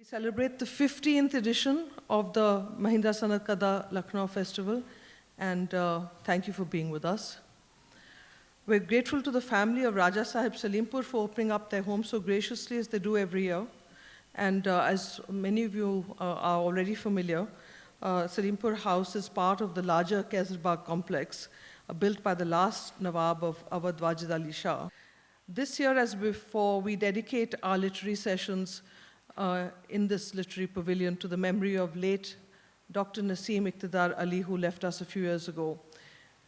celebrate the 15th edition of the Mahindra Sanatkada Lucknow Festival, and thank you for being with us. We're grateful to the family of Raja Sahib Salimpur for opening up their home so graciously as they do every year. And as many of you are already familiar, Salimpur House is part of the larger Kaisarbagh complex built by the last Nawab of Awadh Wajid Ali Shah. This year, as before, we dedicate our literary sessions in this literary pavilion to the memory of late Dr. Naseem Iqtidar Ali, who left us a few years ago.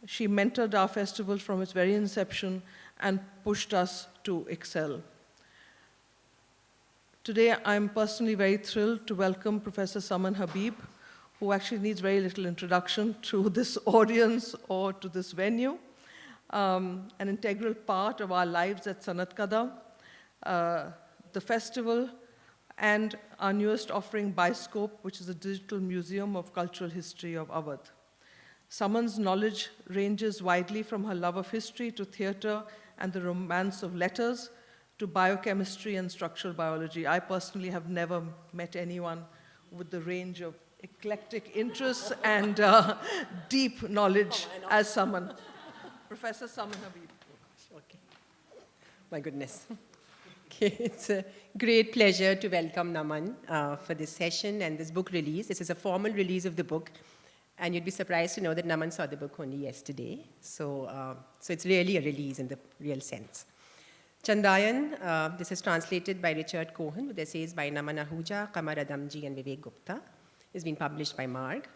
She mentored our festival from its very inception and pushed us to excel. Today, I'm personally very thrilled to welcome Professor Saman Habib, who actually needs very little introduction to this audience or to this venue, an integral part of our lives at Sanatkada, the festival, and our newest offering, Biscope, which is a digital museum of cultural history of Awadh. Saman's knowledge ranges widely from her love of history to theater and the romance of letters to biochemistry and structural biology. I personally have never met anyone with the range of eclectic interests and deep knowledge as Saman. Professor Saman Habib. Okay. My goodness. Okay. It's a great pleasure to welcome Naman for this session and this book release. This is a formal release of the book, and you'd be surprised to know that Naman saw the book only yesterday. So it's really a release in the real sense. Chandayan, this is translated by Richard Cohen with essays by Naman Ahuja, Qamar, Adamjee, and Vivek Gupta. It's been published by Marg.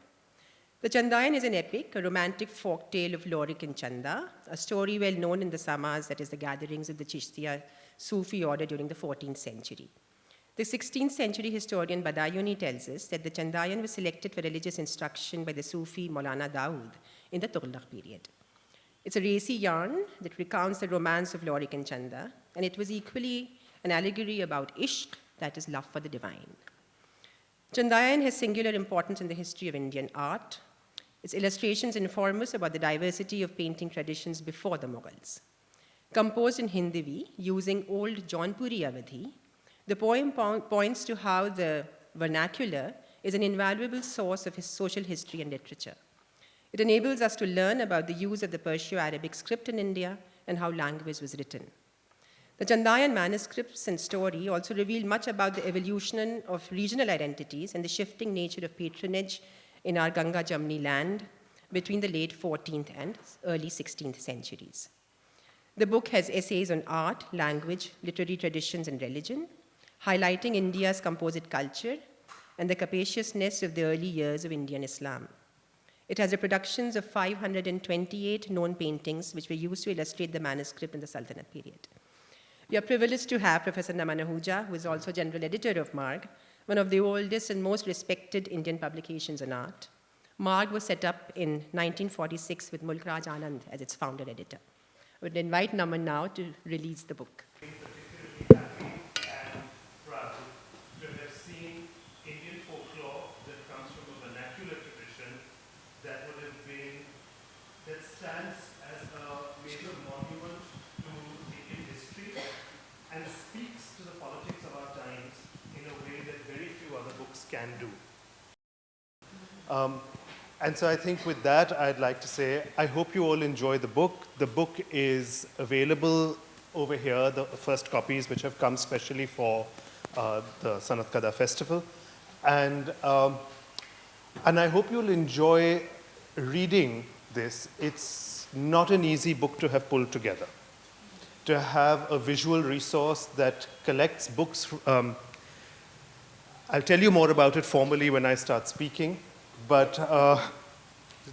The Chandayan is an epic, a romantic folk tale of Laurik and Chanda, a story well known in the Samas, that is the gatherings of the Chistiyya Sufi order during the 14th century. The 16th century historian Badayuni tells us that the Chandayan was selected for religious instruction by the Sufi Maulana Dawood in the Sultanate-period. It's a racy yarn that recounts the romance of Laurik and Chanda, and it was equally an allegory about ishq, that is love for the divine. Chandayan has singular importance in the history of Indian art. Its illustrations inform us about the diversity of painting traditions before the Mughals. Composed in Hindivi, using old Jaunpuri Awadhi, the poem points to how the vernacular is an invaluable source of his social history and literature. It enables us to learn about the use of the Perso-Arabic script in India and how language was written. The Chandayan manuscripts and story also reveal much about the evolution of regional identities and the shifting nature of patronage in our Ganga-Jamni land between the late 14th and early 16th centuries. The book has essays on art, language, literary traditions, and religion, highlighting India's composite culture and the capaciousness of the early years of Indian Islam. It has reproductions of 528 known paintings which were used to illustrate the manuscript in the Sultanate-period. We are privileged to have Professor Naman Ahuja, who is also general editor of Marg, one of the oldest and most respected Indian publications on art. Marg was set up in 1946 with Mulk Raj Anand as its founder editor. I would invite Naman now to release the book. Particularly happy and proud to have seen Indian folklore that comes from a vernacular tradition that stands as a major monument to Indian history and speaks to the politics of our times in a way that very few other books can do. And so I think with that, I'd like to say, I hope you all enjoy the book. The book is available over here, the first copies which have come specially for the Sanatkada Festival. And I hope you'll enjoy reading this. It's not an easy book to have pulled together. To have a visual resource that collects books. I'll tell you more about it formally when I start speaking. But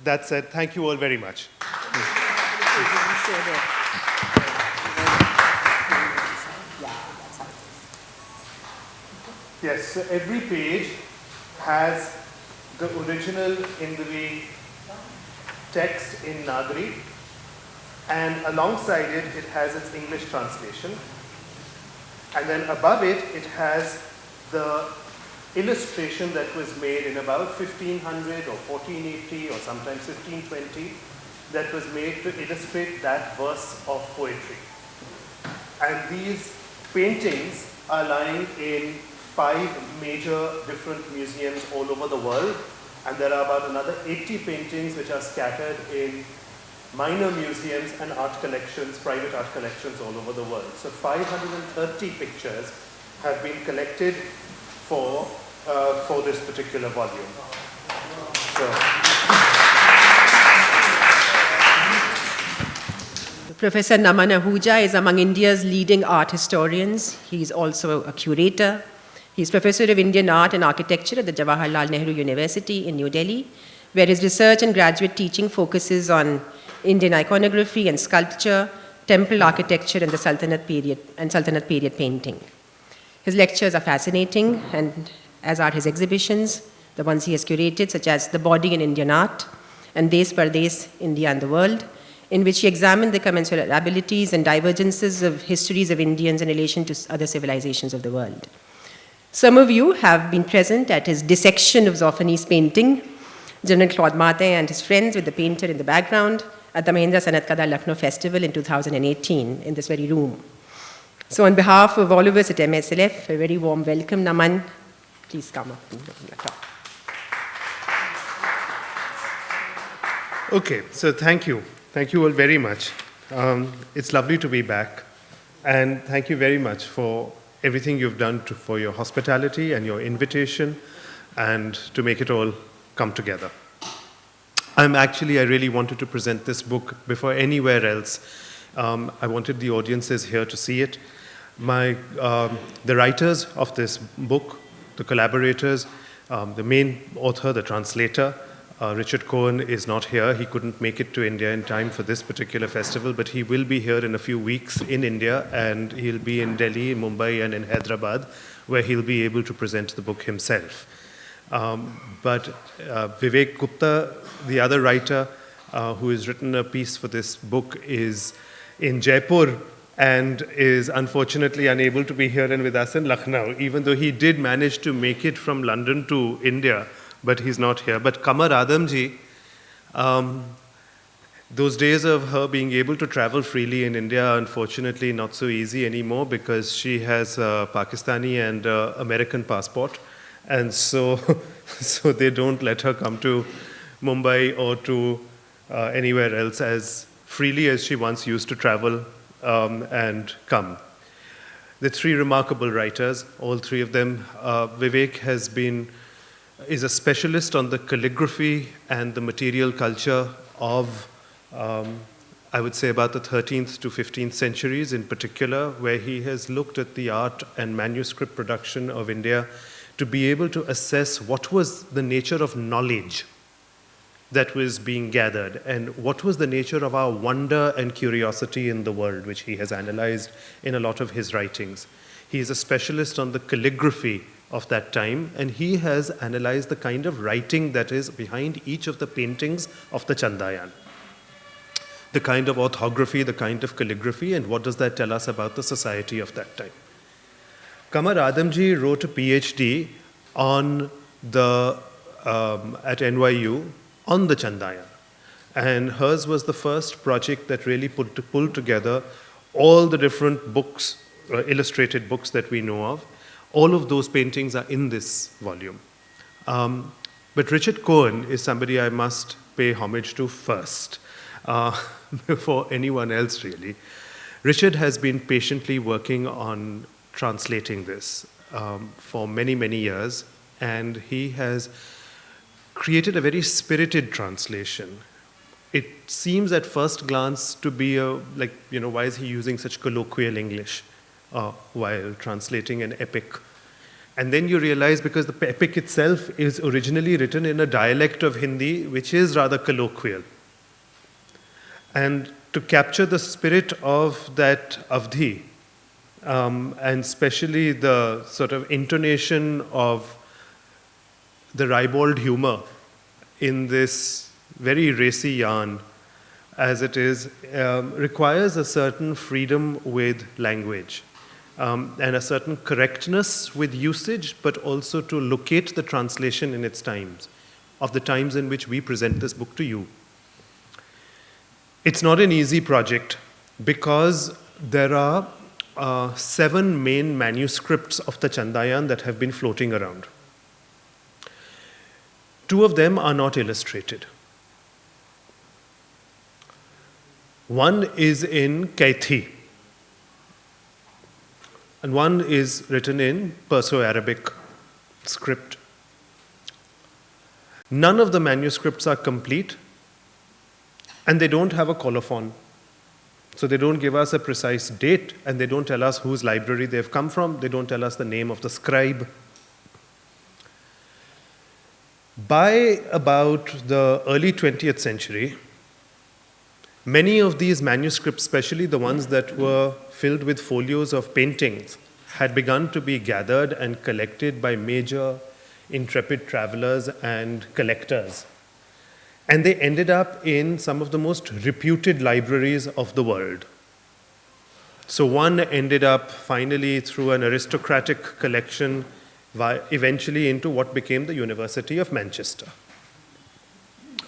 that said, thank you all very much. Yes, so every page has the original Hindi text in Nagari, and alongside it, it has its English translation. And then above it, it has the illustration that was made in about 1500 or 1480 or sometimes 1520 that was made to illustrate that verse of poetry. And these paintings are lying in 5 major different museums all over the world, and there are about another 80 paintings which are scattered in minor museums and art collections, private art collections all over the world. So 530 pictures have been collected for this particular volume. Professor Naman Ahuja is among India's leading art historians. He's also a curator. He's Professor of Indian Art and Architecture at the Jawaharlal Nehru University in New Delhi, where his research and graduate teaching focuses on Indian iconography and sculpture, temple architecture, and the Sultanate-period painting. His lectures are fascinating, and as are his exhibitions, the ones he has curated, such as The Body in Indian Art and Des Pardes, India and the World, in which he examined the commensurate abilities and divergences of histories of Indians in relation to other civilizations of the world. Some of you have been present at his dissection of Zoffany's painting, General Claude Martin and his friends with the painter in the background, at the Mahindra Sanatkada Lucknow Festival in 2018 in this very room. So on behalf of all of us at MSLF, a very warm welcome, Naman. Please come up and talk. Okay, so thank you. Thank you all very much. It's lovely to be back. And thank you very much for everything you've done for your hospitality and your invitation and to make it all come together. I really wanted to present this book before anywhere else. I wanted the audiences here to see it. The writers of this book, the collaborators, the main author, the translator, Richard Cohen is not here. He couldn't make it to India in time for this particular festival, but he will be here in a few weeks in India, and he'll be in Delhi, Mumbai, and in Hyderabad, where he'll be able to present the book himself. But Vivek Gupta, the other writer who has written a piece for this book, is in Jaipur and is unfortunately unable to be here and with us in Lucknow, even though he did manage to make it from London to India, but he's not here. But Qamar Adamjee, those days of her being able to travel freely in India are unfortunately not so easy anymore because she has a Pakistani and American passport. And so they don't let her come to Mumbai or to anywhere else as freely as she once used to travel and come. The 3 remarkable writers, all 3 of them. Vivek is a specialist on the calligraphy and the material culture of, I would say, about the 13th to 15th centuries in particular, where he has looked at the art and manuscript production of India to be able to assess what was the nature of knowledge that was being gathered and what was the nature of our wonder and curiosity in the world, which he has analyzed in a lot of his writings. He is a specialist on the calligraphy of that time, and he has analyzed the kind of writing that is behind each of the paintings of the Chandayan. The kind of orthography, the kind of calligraphy, and what does that tell us about the society of that time. Qamar Adamjee wrote a PhD at NYU on the Chandayan. And hers was the first project that really pulled together all the different books, illustrated books that we know of. All of those paintings are in this volume. But Richard Cohen is somebody I must pay homage to first, before anyone else really. Richard has been patiently working on translating this for many, many years, and he has created a very spirited translation. It seems at first glance to be why is he using such colloquial English while translating an epic? And then you realize because the epic itself is originally written in a dialect of Hindi, which is rather colloquial. And to capture the spirit of that Avdhi, and especially the sort of intonation of the ribald humor in this very racy yarn, as it is, requires a certain freedom with language and a certain correctness with usage, but also to locate the translation in its times, of the times in which we present this book to you. It's not an easy project because there are 7 main manuscripts of the Chandayan that have been floating around. 2 of them are not illustrated. One is in Kaithi, and one is written in Perso-Arabic script. None of the manuscripts are complete, and they don't have a colophon. So they don't give us a precise date, and they don't tell us whose library they've come from. They don't tell us the name of the scribe. By about the early 20th century, many of these manuscripts, especially the ones that were filled with folios of paintings, had begun to be gathered and collected by major intrepid travelers and collectors. And they ended up in some of the most reputed libraries of the world. So one ended up finally through an aristocratic collection, eventually into what became the University of Manchester.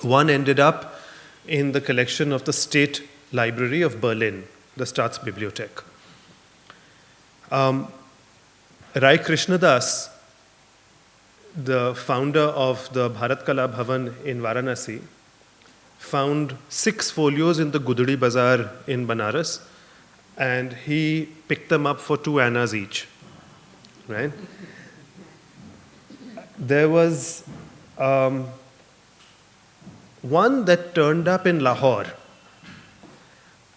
One ended up in the collection of the State Library of Berlin, the Staatsbibliothek. Rai Krishnadas, the founder of the Bharat Kala Bhavan in Varanasi, found 6 folios in the Guddi Bazaar in Banaras, and he picked them up for 2 annas each. Right? There was one that turned up in Lahore,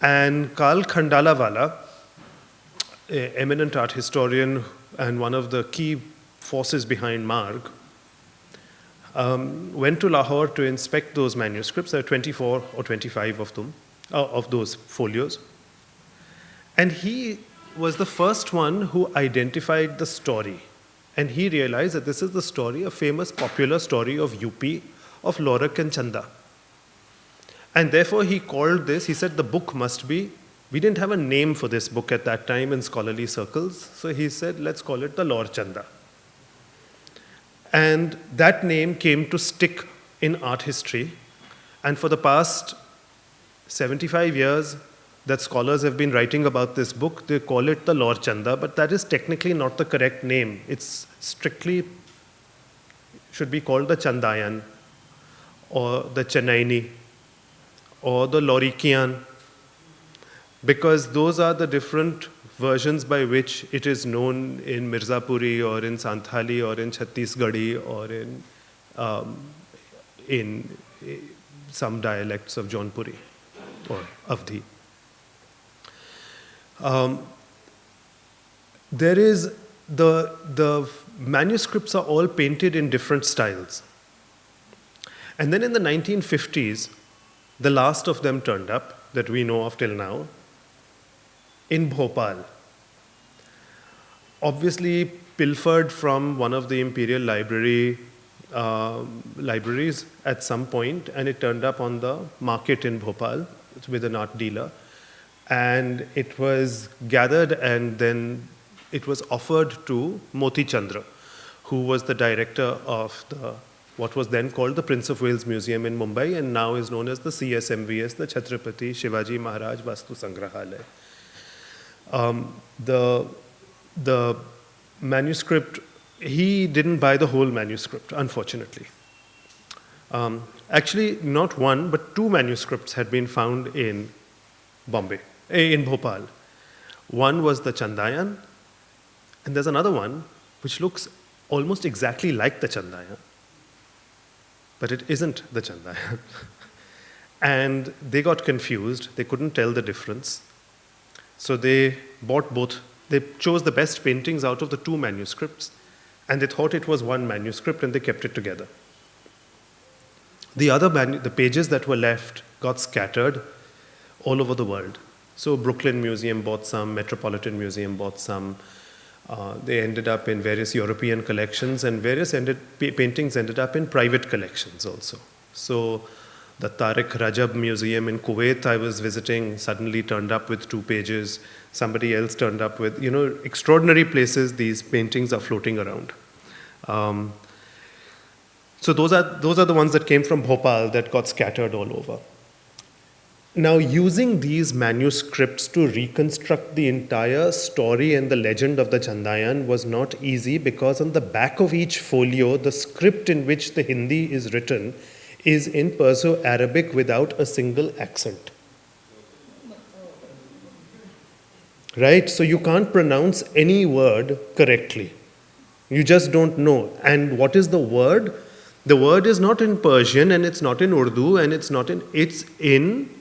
and Karl Khandalawala, an eminent art historian and one of the key forces behind Marg, went to Lahore to inspect those manuscripts. There are 24 or 25 of them, of those folios. And he was the first one who identified the story. And he realized that this is the story, a famous popular story of UP, of Laurik and Chanda. And therefore he called this, he said the book must be, we didn't have a name for this book at that time in scholarly circles, so he said, let's call it the Laur Chanda. And that name came to stick in art history. And for the past 75 years that scholars have been writing about this book, they call it the Laur Chanda, but that is technically not the correct name. It's strictly, should be called the Chandayan, or the Chennai, or the Laurikian, because those are the different versions by which it is known in Mirzapuri or in Santhali or in Chhattisgarhi or in some dialects of Jaunpuri or Avdhi. There is the manuscripts are all painted in different styles. And then in the 1950s, the last of them turned up that we know of till now in Bhopal. Obviously pilfered from one of the imperial libraries at some point, and it turned up on the market in Bhopal with an art dealer. And it was gathered and then it was offered to Moti Chandra, who was the director of what was then called the Prince of Wales Museum in Mumbai and now is known as the CSMVS, the Chhatrapati Shivaji Maharaj Vastu Sangrahalaya. The manuscript, he didn't buy the whole manuscript, unfortunately. Actually, not one, but 2 manuscripts had been found in Bhopal. One was the Chandayan, and there's another one which looks almost exactly like the Chandayan, but it isn't the Chandayan. And they got confused, they couldn't tell the difference. So they bought both. They chose the best paintings out of the 2 manuscripts, and they thought it was one manuscript, and they kept it together. The pages that were left got scattered all over the world. So Brooklyn Museum bought some, Metropolitan Museum bought some. They ended up in various European collections, and various paintings ended up in private collections also. So the Tariq Rajab Museum in Kuwait I was visiting suddenly turned up with 2 pages. Somebody else turned up with, extraordinary places these paintings are floating around. So those are the ones that came from Bhopal that got scattered all over. Now, using these manuscripts to reconstruct the entire story and the legend of the Chandayan was not easy, because on the back of each folio, the script in which the Hindi is written is in Perso-Arabic without a single accent. Right? So you can't pronounce any word correctly. You just don't know. And what is the word? The word is not in Persian, and it's not in Urdu, and it's in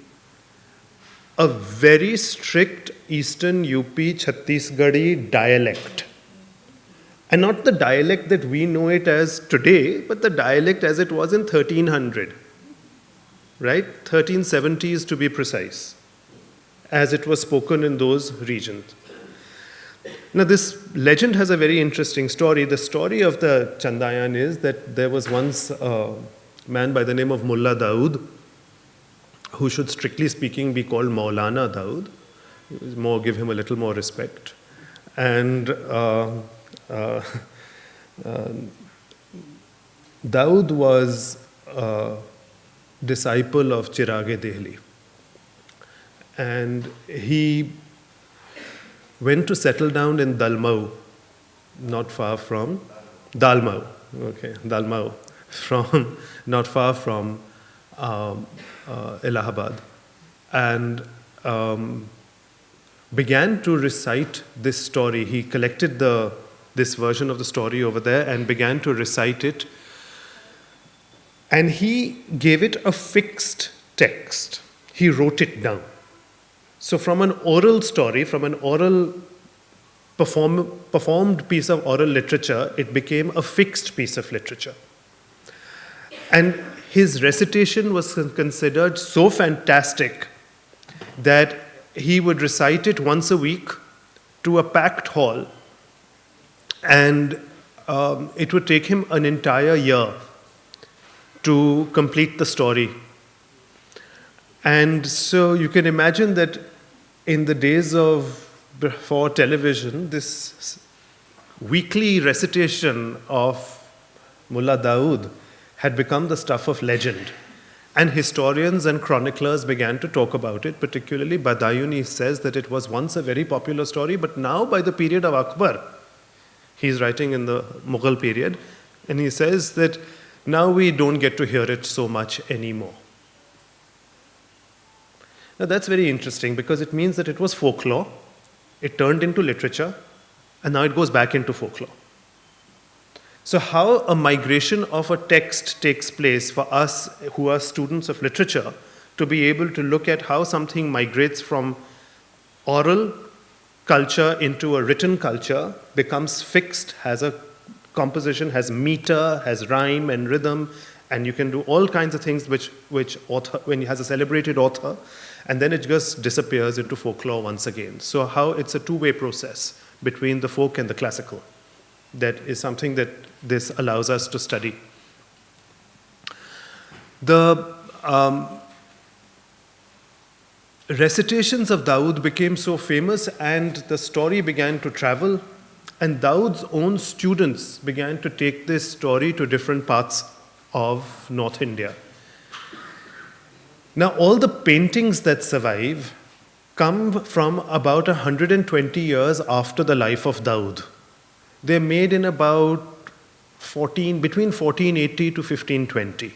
a very strict Eastern UP Chhattisgarhi dialect. And not the dialect that we know it as today, but the dialect as it was in 1300, right? 1370s to be precise, as it was spoken in those regions. Now, this legend has a very interesting story. The story of the Chandayan is that there was once a man by the name of Mullah Daud, who should, strictly speaking, be called Maulana Daud. Give him a little more respect. And Daud was a disciple of Chirag-e Dehli. And he went to settle down in Dalmau, not far from Dalmau, not far from Allahabad, and began to recite this story. He collected this version of the story over there and began to recite it. And he gave it a fixed text. He wrote it down. So from an oral story, from an oral performed piece of oral literature, it became a fixed piece of literature. And his recitation was considered so fantastic that he would recite it once a week to a packed hall, and it would take him an entire year to complete the story. And so you can imagine that in the days before television, this weekly recitation of Mullah Daud had become the stuff of legend. And historians and chroniclers began to talk about it. Particularly Badayuni says that it was once a very popular story, but now by the period of Akbar, he's writing in the Mughal period, and he says that now we don't get to hear it so much anymore. Now that's very interesting, because it means that it was folklore, it turned into literature, and now it goes back into folklore. So how a migration of a text takes place for us who are students of literature to be able to look at how something migrates from oral culture into a written culture, becomes fixed, has a composition, has meter, has rhyme and rhythm, and you can do all kinds of things which author, when he has a celebrated author, and then it just disappears into folklore once again. So how it's a two-way process between the folk and the classical. That is something that this allows us to study. The recitations of Daud became so famous, and the story began to travel, and Daud's own students began to take this story to different parts of North India. Now, all the paintings that survive come from about 120 years after the life of Daud. They're made in about between 1480 to 1520.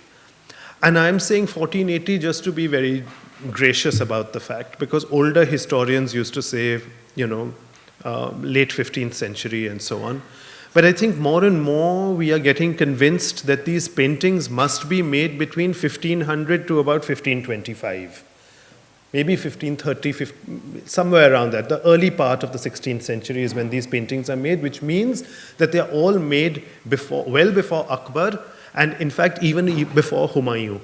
And I'm saying 1480 just to be very gracious about the fact, because older historians used to say, late 15th century and so on. But I think more and more we are getting convinced that these paintings must be made between 1500 to about 1525. Maybe 1530, somewhere around that. The early part of the 16th century is when these paintings are made, which means that they are all made well before Akbar, and in fact even before Humayun.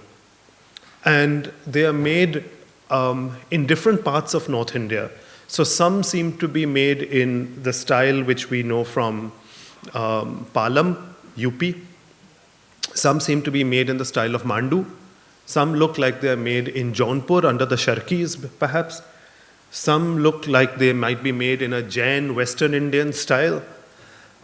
And they are made in different parts of North India. So some seem to be made in the style which we know from Palam, UP. Some seem to be made in the style of Mandu. Some look like they're made in Jaunpur under the Sharkis, perhaps. Some look like they might be made in a Jain Western Indian style.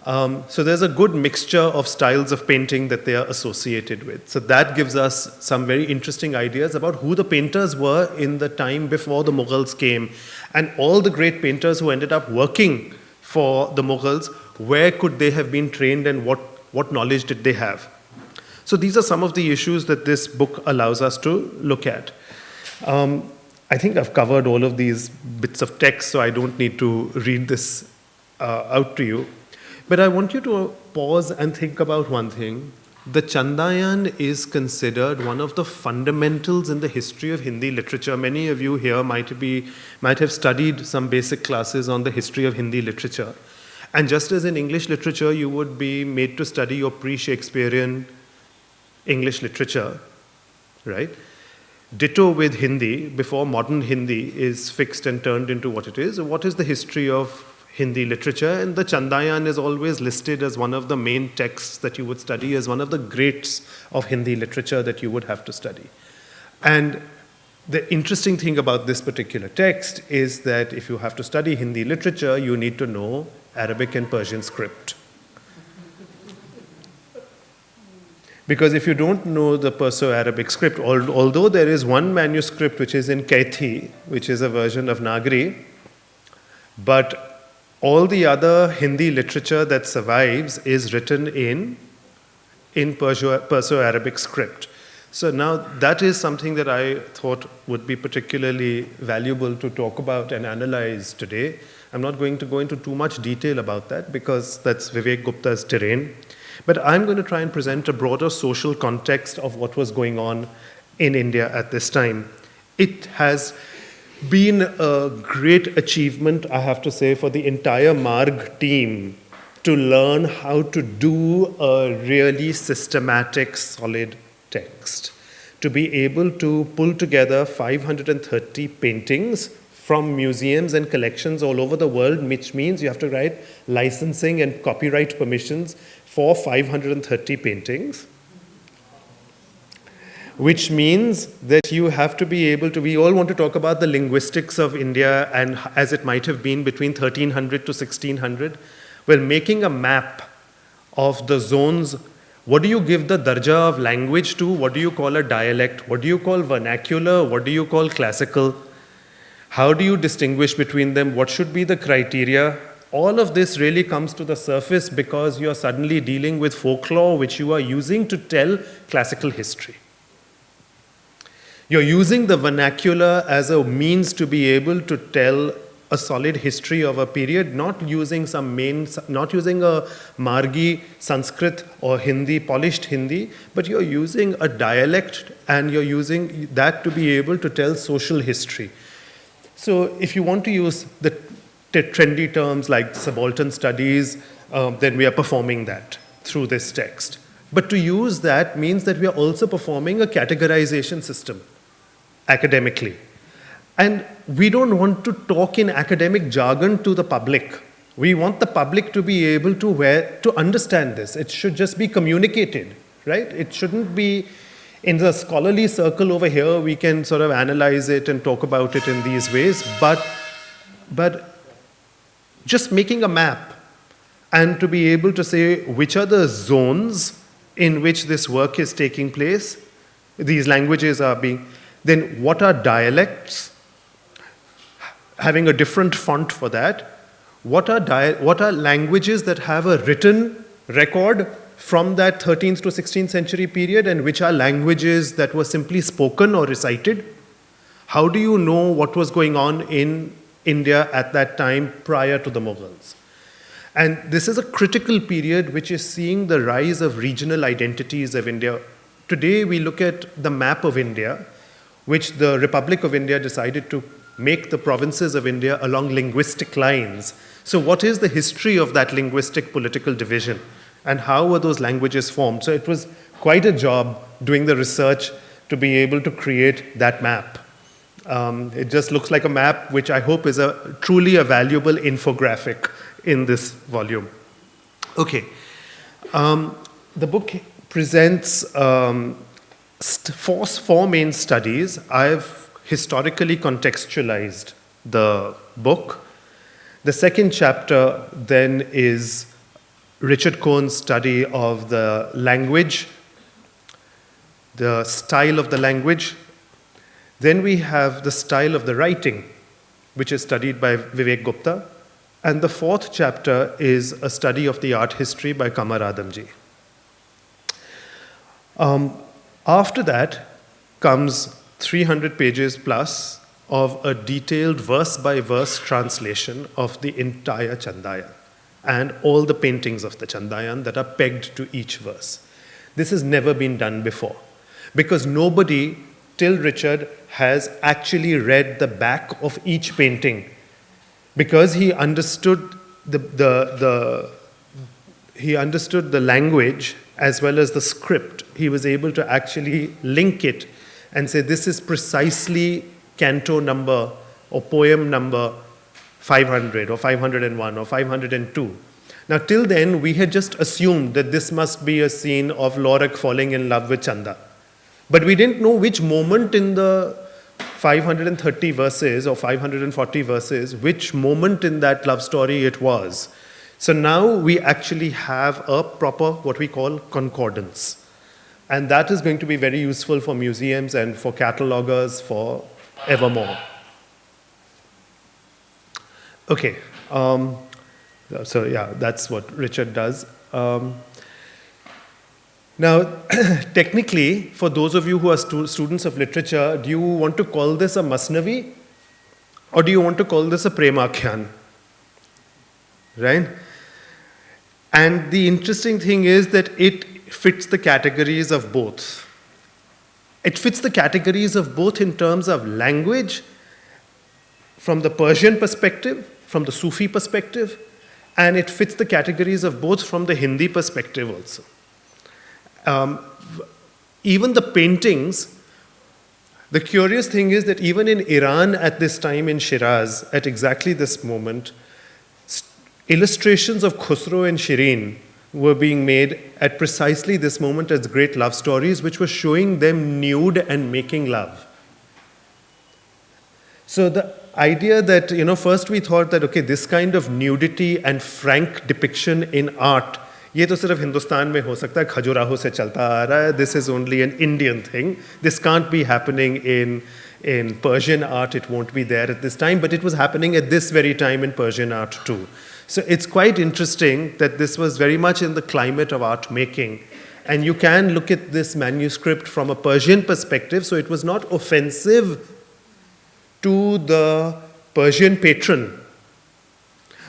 So there's a good mixture of styles of painting that they are associated with. So that gives us some very interesting ideas about who the painters were in the time before the Mughals came, and all the great painters who ended up working for the Mughals, where could they have been trained and what knowledge did they have? So these are some of the issues that this book allows us to look at. I think I've covered all of these bits of text, so I don't need to read this out to you. But I want you to pause and think about one thing. The Chandayan is considered one of the fundamentals in the history of Hindi literature. Many of you here might have studied some basic classes on the history of Hindi literature. And just as in English literature, you would be made to study your pre-Shakespearean English literature, right? Ditto with Hindi, before modern Hindi is fixed and turned into what it is. What is the history of Hindi literature? And the Chandayan is always listed as one of the main texts that you would study, as one of the greats of Hindi literature that you would have to study. And the interesting thing about this particular text is that if you have to study Hindi literature, you need to know Arabic and Persian script. Because if you don't know the Perso-Arabic script, although there is one manuscript which is in Kaithi, which is a version of Nagari, but all the other Hindi literature that survives is written in Perso-Arabic script. So now that is something that I thought would be particularly valuable to talk about and analyze today. I'm not going to go into too much detail about that because that's Vivek Gupta's terrain. But I'm going to try and present a broader social context of what was going on in India at this time. It has been a great achievement, I have to say, for the entire Marg team to learn how to do a really systematic, solid text. To be able to pull together 530 paintings from museums and collections all over the world, which means you have to write licensing and copyright permissions for 530 paintings. Which means that you have to be able to, we all want to talk about the linguistics of India and as it might have been between 1300 to 1600. Well, making a map of the zones, what do you give the darja of language to? What do you call a dialect? What do you call vernacular? What do you call classical? How do you distinguish between them? What should be the criteria? All of this really comes to the surface because you are suddenly dealing with folklore which you are using to tell classical history. You're using the vernacular as a means to be able to tell a solid history of a period, not using not using a Margi Sanskrit or Hindi, polished Hindi, but you're using a dialect and you're using that to be able to tell social history. So if you want to use the trendy terms like subaltern studies, then we are performing that through this text. But to use that means that we are also performing a categorization system academically. And we don't want to talk in academic jargon to the public. We want the public to be able to understand this. It should just be communicated, right? It shouldn't be in the scholarly circle over here, we can sort of analyze it and talk about it in these ways, but just making a map and to be able to say which are the zones in which this work is taking place, these languages are being, then what are dialects, having a different font for that, what are languages that have a written record from that 13th to 16th century period and which are languages that were simply spoken or recited? How do you know what was going on in India at that time prior to the Mughals? And this is a critical period which is seeing the rise of regional identities of India. Today we look at the map of India, which the Republic of India decided to make the provinces of India along linguistic lines. So what is the history of that linguistic political division? And how were those languages formed? So it was quite a job doing the research to be able to create that map. It just looks like a map, which I hope is truly a valuable infographic in this volume. Okay. The book presents four main studies. I've historically contextualized the book. The second chapter then is Richard Cohen's study of the language, the style of the language. Then we have the style of the writing, which is studied by Vivek Gupta. And the fourth chapter is a study of the art history by Qamar Adamjee. After that comes 300 pages plus of a detailed verse-by-verse translation of the entire Chandayan and all the paintings of the Chandayan that are pegged to each verse. This has never been done before because nobody, till Richard, has actually read the back of each painting because he understood he understood the language as well as the script. He was able to actually link it and say this is precisely canto number or poem number 500 or 501 or 502. Now till then we had just assumed that this must be a scene of Laurik falling in love with Chanda. But we didn't know which moment in the 530 verses or 540 verses, which moment in that love story it was. So now we actually have a proper, what we call, concordance. And that is going to be very useful for museums and for catalogers for evermore. Okay, so yeah, that's what Richard does. Now, technically, for those of you who are students of literature, do you want to call this a Masnavi? Or do you want to call this a Premakhyan? Right? And the interesting thing is that it fits the categories of both. It fits the categories of both in terms of language, from the Persian perspective, from the Sufi perspective, and it fits the categories of both from the Hindi perspective also. Even the paintings, the curious thing is that even in Iran at this time in Shiraz, at exactly this moment, illustrations of Khusro and Shirin were being made at precisely this moment as great love stories, which were showing them nude and making love. So the idea that, first we thought that, okay, this kind of nudity and frank depiction in art, ये तो सिर्फ हिंदुस्तान में हो सकता है, खजुराहो से चलता आ रहा है, this is only an Indian thing. This can't be happening in Persian art, it won't be there at this time, but it was happening at this very time in Persian art too. So it's quite interesting that this was very much in the climate of art making. And you can look at this manuscript from a Persian perspective, so it was not offensive to the Persian patron.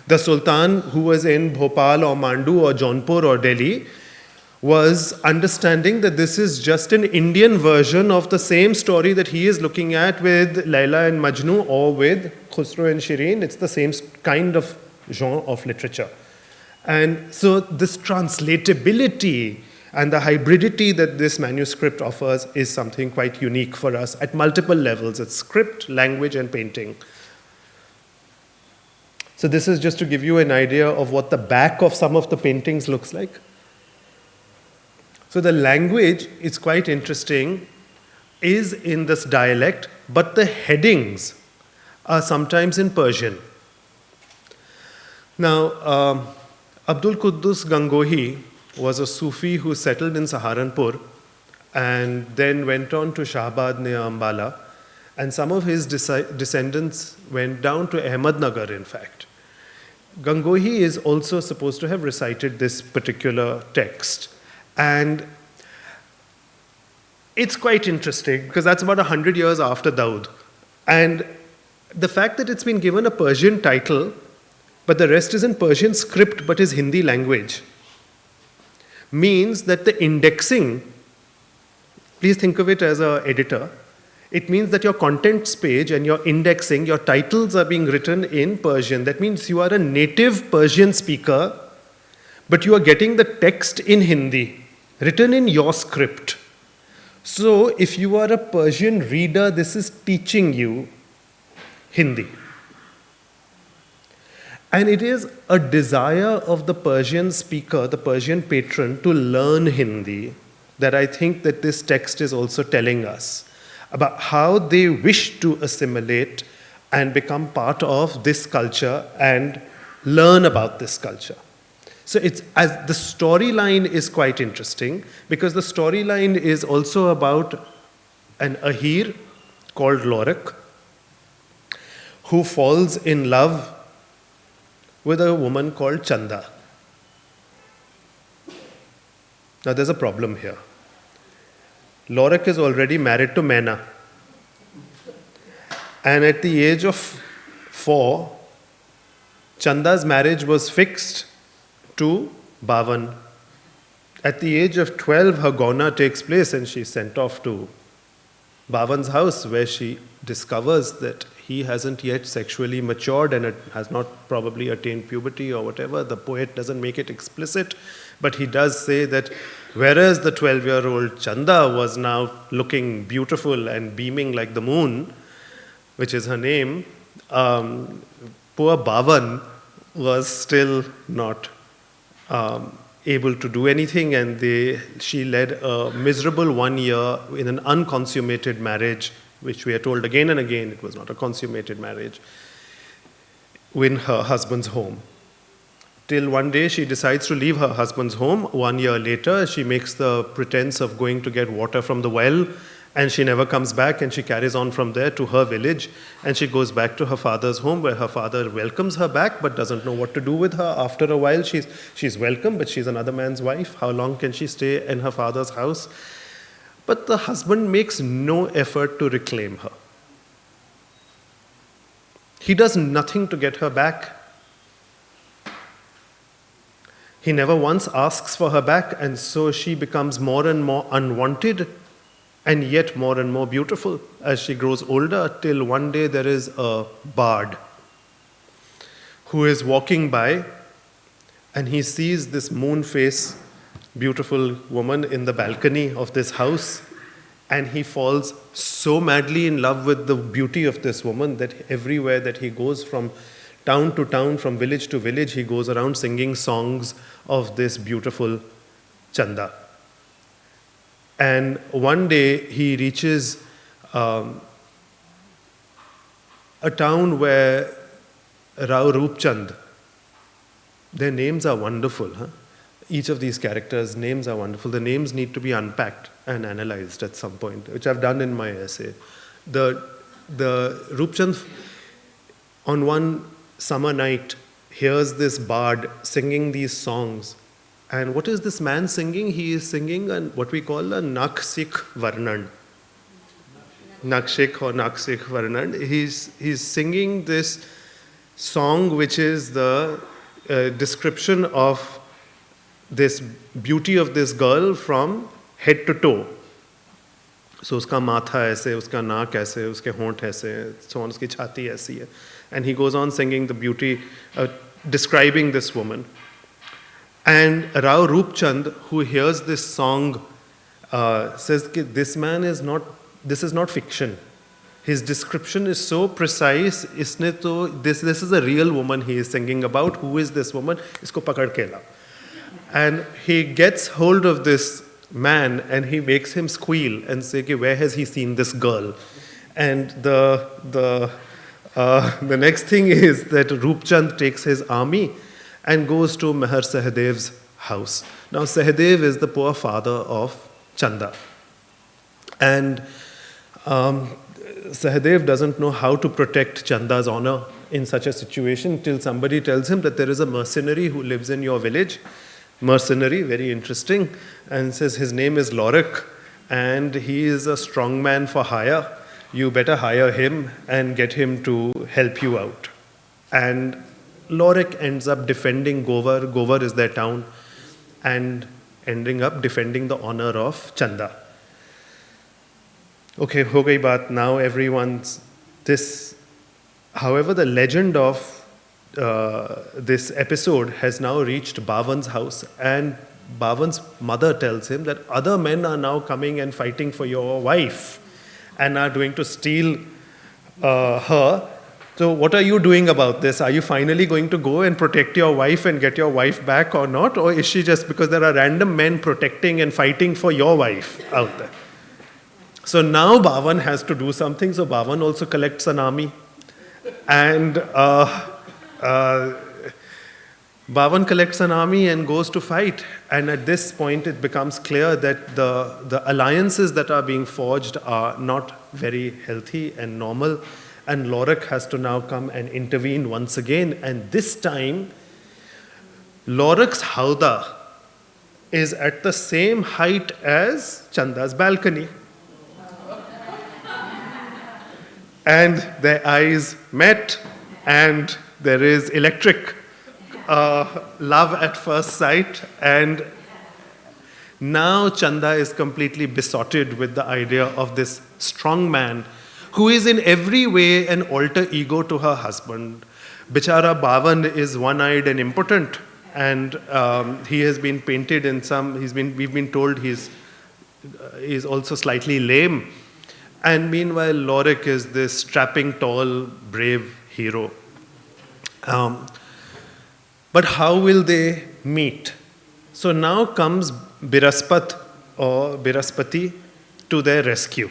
The Sultan who was in Bhopal or Mandu or Jaunpur or Delhi was understanding that this is just an Indian version of the same story that he is looking at with Laila and Majnu or with Khusro and Shirin. It's the same kind of genre of literature. And so this translatability and the hybridity that this manuscript offers is something quite unique for us at multiple levels. It's script, language, and painting. So this is just to give you an idea of what the back of some of the paintings looks like. So the language is quite interesting, is in this dialect, but the headings are sometimes in Persian. Now, Abdul Quddus Gangohi was a Sufi who settled in Saharanpur and then went on to Shahabad near Ambala, and some of his descendants went down to Ahmednagar, in fact. Gangohi is also supposed to have recited this particular text. And it's quite interesting because that's about 100 years after Daud. And the fact that it's been given a Persian title, but the rest is in Persian script but is Hindi language, means that the indexing, please think of it as an editor, it means that your contents page and your indexing, your titles are being written in Persian. That means you are a native Persian speaker, but you are getting the text in Hindi, written in your script. So if you are a Persian reader, this is teaching you Hindi. And it is a desire of the Persian speaker, the Persian patron, to learn Hindi that I think that this text is also telling us about how they wish to assimilate and become part of this culture and learn about this culture. So the storyline is quite interesting because the storyline is also about an ahir called Laurik who falls in love with a woman called Chanda. Now there's a problem here. Laurik is already married to Maina. And at the age of 4, Chanda's marriage was fixed to Bavan. At the age of 12, her Gauna takes place and she's sent off to Bavan's house where she discovers that he hasn't yet sexually matured and has not probably attained puberty or whatever. The poet doesn't make it explicit, but he does say that whereas the 12-year-old Chanda was now looking beautiful and beaming like the moon, which is her name, poor Bavan was still not able to do anything, and she led a miserable 1 year in an unconsummated marriage, which we are told again and again it was not a consummated marriage, in her husband's home. Till one day she decides to leave her husband's home. 1 year later, she makes the pretense of going to get water from the well, and she never comes back, and she carries on from there to her village, and she goes back to her father's home where her father welcomes her back but doesn't know what to do with her. After a while, she's welcome, but she's another man's wife. How long can she stay in her father's house? But the husband makes no effort to reclaim her. He does nothing to get her back. He never once asks for her back, and so she becomes more and more unwanted and yet more and more beautiful as she grows older, till one day there is a bard who is walking by and he sees this moon-faced beautiful woman in the balcony of this house, and he falls so madly in love with the beauty of this woman that everywhere that he goes, from town to town, from village to village, he goes around singing songs of this beautiful Chanda. And one day he reaches a town where Rao Roopchand, their names are wonderful. Huh? Each of these characters' names are wonderful. The names need to be unpacked and analyzed at some point, which I've done in my essay. The Roopchand, on one summer night, hears this bard singing these songs. And what is this man singing? He is singing what we call a Nakshik Varnan. Nakshik or Nakshik Varnan. He's singing this song which is the description of this beauty of this girl from head to toe. So uska matha aise, uska naak aise, uske hont aise, so on, uski chhati aisi hai. And he goes on singing the beauty, describing this woman. And Rao Roopchand, who hears this song, says that this is not fiction. His description is so precise. This is a real woman he is singing about. Who is this woman? Isko pakad ke lao. And he gets hold of this man and he makes him squeal and say, where has he seen this girl? And the next thing is that Roopchand takes his army and goes to Meher Sahadev's house. Now, Sahadev is the poor father of Chanda. And Sahadev doesn't know how to protect Chanda's honor in such a situation till somebody tells him that there is a mercenary who lives in your village. Mercenary, very interesting, and says his name is Laurik and he is a strong man for hire. You better hire him and get him to help you out. And Laurik ends up defending Govar. Govar is their town, and ending up defending the honor of Chanda. Okay, ho gayi baat. Now however, the legend of this episode has now reached Bavan's house, and Bavan's mother tells him that other men are now coming and fighting for your wife and are going to steal her. So what are you doing about this? Are you finally going to go and protect your wife and get your wife back or not? Or is she just because there are random men protecting and fighting for your wife out there? So now Bavan has to do something. So Bavan also collects an army. And Bavan collects an army and goes to fight. And at this point, it becomes clear that the alliances that are being forged are not very healthy and normal. And Laurik has to now come and intervene once again. And this time, Laurik's howdah is at the same height as Chanda's balcony. And their eyes met, and there is electric love at first sight. And now Chanda is completely besotted with the idea of this strong man who is in every way an alter ego to her husband. Bichara Bavan is one-eyed and impotent, and he has been painted in some, we've been told he's also slightly lame. And meanwhile, Laurik is this strapping, tall, brave hero. But how will they meet? So now comes Biraspat or Biraspati to their rescue.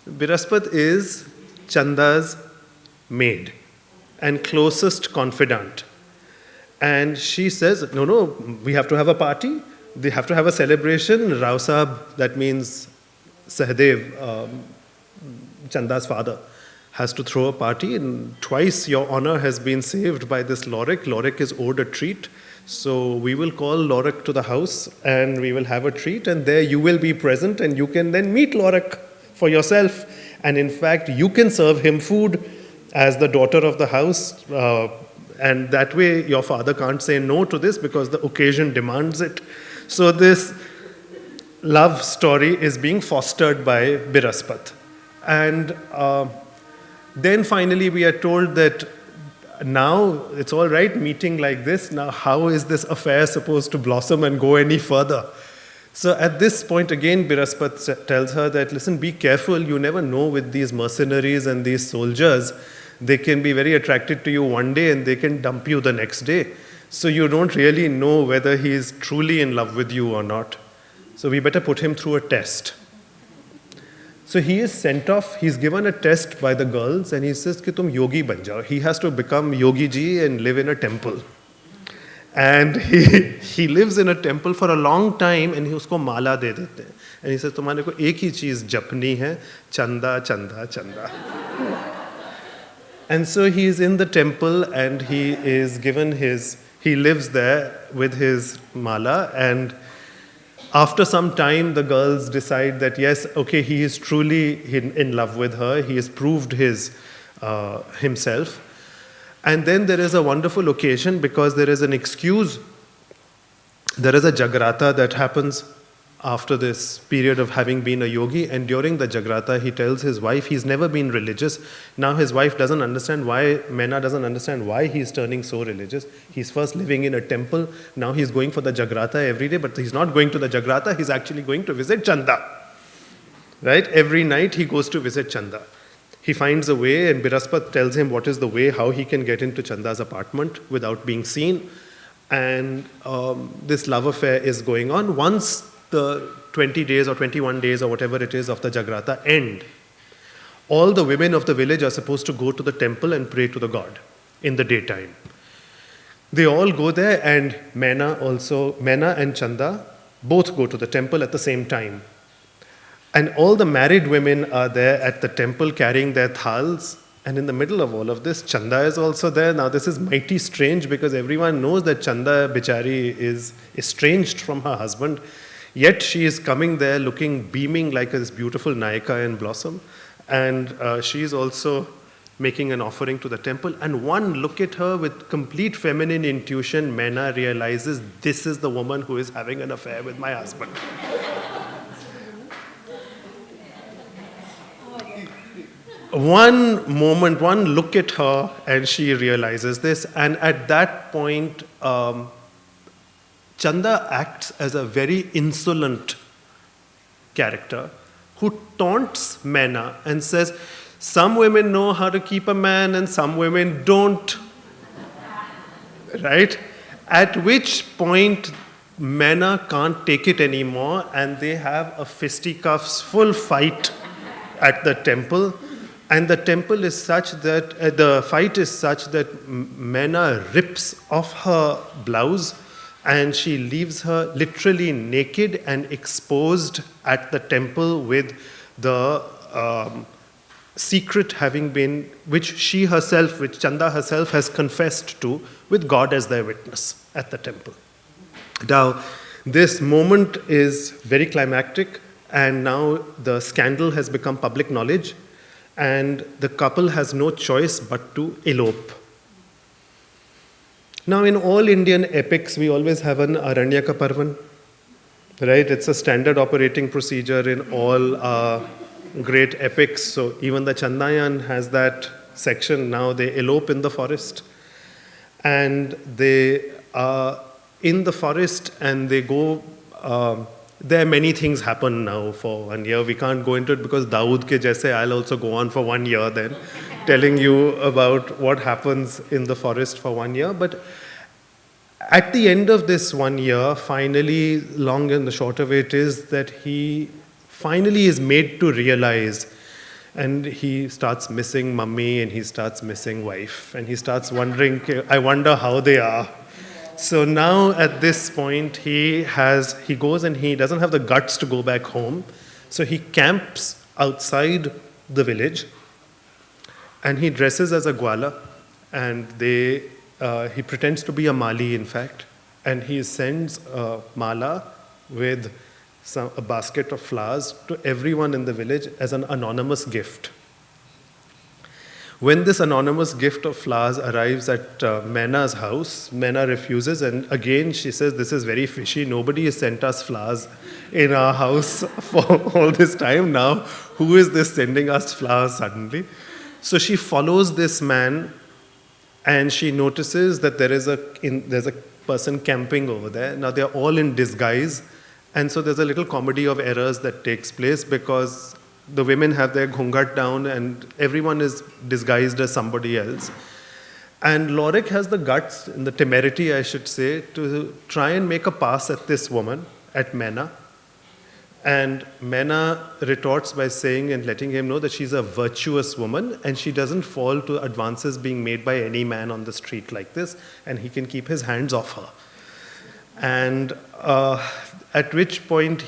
Biraspat is Chanda's maid and closest confidant. And she says, no, we have to have a party. They have to have a celebration. Rao Sahab, that means Sahadev, Chanda's father, has to throw a party. And twice your honor has been saved by this Laurik. Laurik is owed a treat. So we will call Laurik to the house and we will have a treat. And there you will be present and you can then meet Laurik for yourself. And in fact, you can serve him food as the daughter of the house. And that way your father can't say no to this because the occasion demands it. So this love story is being fostered by Biraspat. And then finally we are told that now it's all right meeting like this. Now how is this affair supposed to blossom and go any further? So at this point again Biraspat tells her that, listen, be careful. You never know with these mercenaries and these soldiers. They can be very attracted to you one day and they can dump you the next day. So you don't really know whether he is truly in love with you or not. So we better put him through a test. So he is sent off. He's given a test by the girls and he says ki tum yogi ban jao. He has to become yogi ji and live in a temple. And he lives in a temple for a long time and he usko mala de dete hain. And he says tumhare ko ek hi cheez japni hai, Chanda, Chanda, Chanda. And so he is in the temple and he is given he lives there with his mala, and after some time the girls decide that yes, okay, he is truly in love with her, he has proved himself. And then there is a wonderful occasion because there is an excuse. There is a jagrata that happens after this period of having been a yogi, and during the jagrata he tells his wife he's never been religious. Now his wife doesn't understand why, Mena doesn't understand why he's turning so religious. He's first living in a temple, now he's going for the jagrata every day, but he's not going to the jagrata, he's actually going to visit Chanda. Right? Every night he goes to visit Chanda. He finds a way and Biraspat tells him what is the way, how he can get into Chanda's apartment without being seen. And this love affair is going on. Once the 20 days or 21 days or whatever it is of the Jagrata end, all the women of the village are supposed to go to the temple and pray to the god in the daytime. They all go there, and Mena and Chanda both go to the temple at the same time. And all the married women are there at the temple carrying their thals. And in the middle of all of this, Chanda is also there. Now this is mighty strange because everyone knows that Chanda Bichari is estranged from her husband. Yet she is coming there looking, beaming like this beautiful Nayaka in blossom. And she is also making an offering to the temple. And one look at her with complete feminine intuition, Mena realizes this is the woman who is having an affair with my husband. One moment, one look at her, and she realizes this. And at that point, Chanda acts as a very insolent character who taunts Mena and says, some women know how to keep a man and some women don't. Right? At which point, Mena can't take it anymore and they have a fisticuffs full fight at the temple. And the temple is such that, the fight is such that Mena rips off her blouse and she leaves her literally naked and exposed at the temple with the secret having been, which she herself, which Chanda herself has confessed to, with God as their witness at the temple. Now, this moment is very climactic, and now the scandal has become public knowledge, and the couple has no choice but to elope. Now, in all Indian epics, we always have an Aranyaka Parvan, right? It's a standard operating procedure in all great epics. So even the Chandayan has that section. Now they elope in the forest, and they are in the forest, and they go. There are many things happen now for 1 year. We can't go into it because Dawood ke jaise, I'll also go on for 1 year then, telling you about what happens in the forest for 1 year. But at the end of this 1 year, finally, long and the short of it is that he finally is made to realize, and he starts missing mummy, and he starts missing wife, and he starts wondering, I wonder how they are. So now at this point, he goes and he doesn't have the guts to go back home. So he camps outside the village, and he dresses as a gwala, and he pretends to be a mali, in fact, and he sends a mala with a basket of flowers to everyone in the village as an anonymous gift. When this anonymous gift of flowers arrives at Mena's house, Mena refuses, and again she says, this is very fishy, nobody has sent us flowers in our house for all this time now. Who is this sending us flowers suddenly? So she follows this man, and she notices that there's a person camping over there. Now they're all in disguise, and so there's a little comedy of errors that takes place because the women have their ghungat down and everyone is disguised as somebody else. And Laurik has the guts and the temerity, I should say, to try and make a pass at this woman, at Mena. And Mena retorts by saying and letting him know that she's a virtuous woman and she doesn't fall to advances being made by any man on the street like this, and he can keep his hands off her. And at which point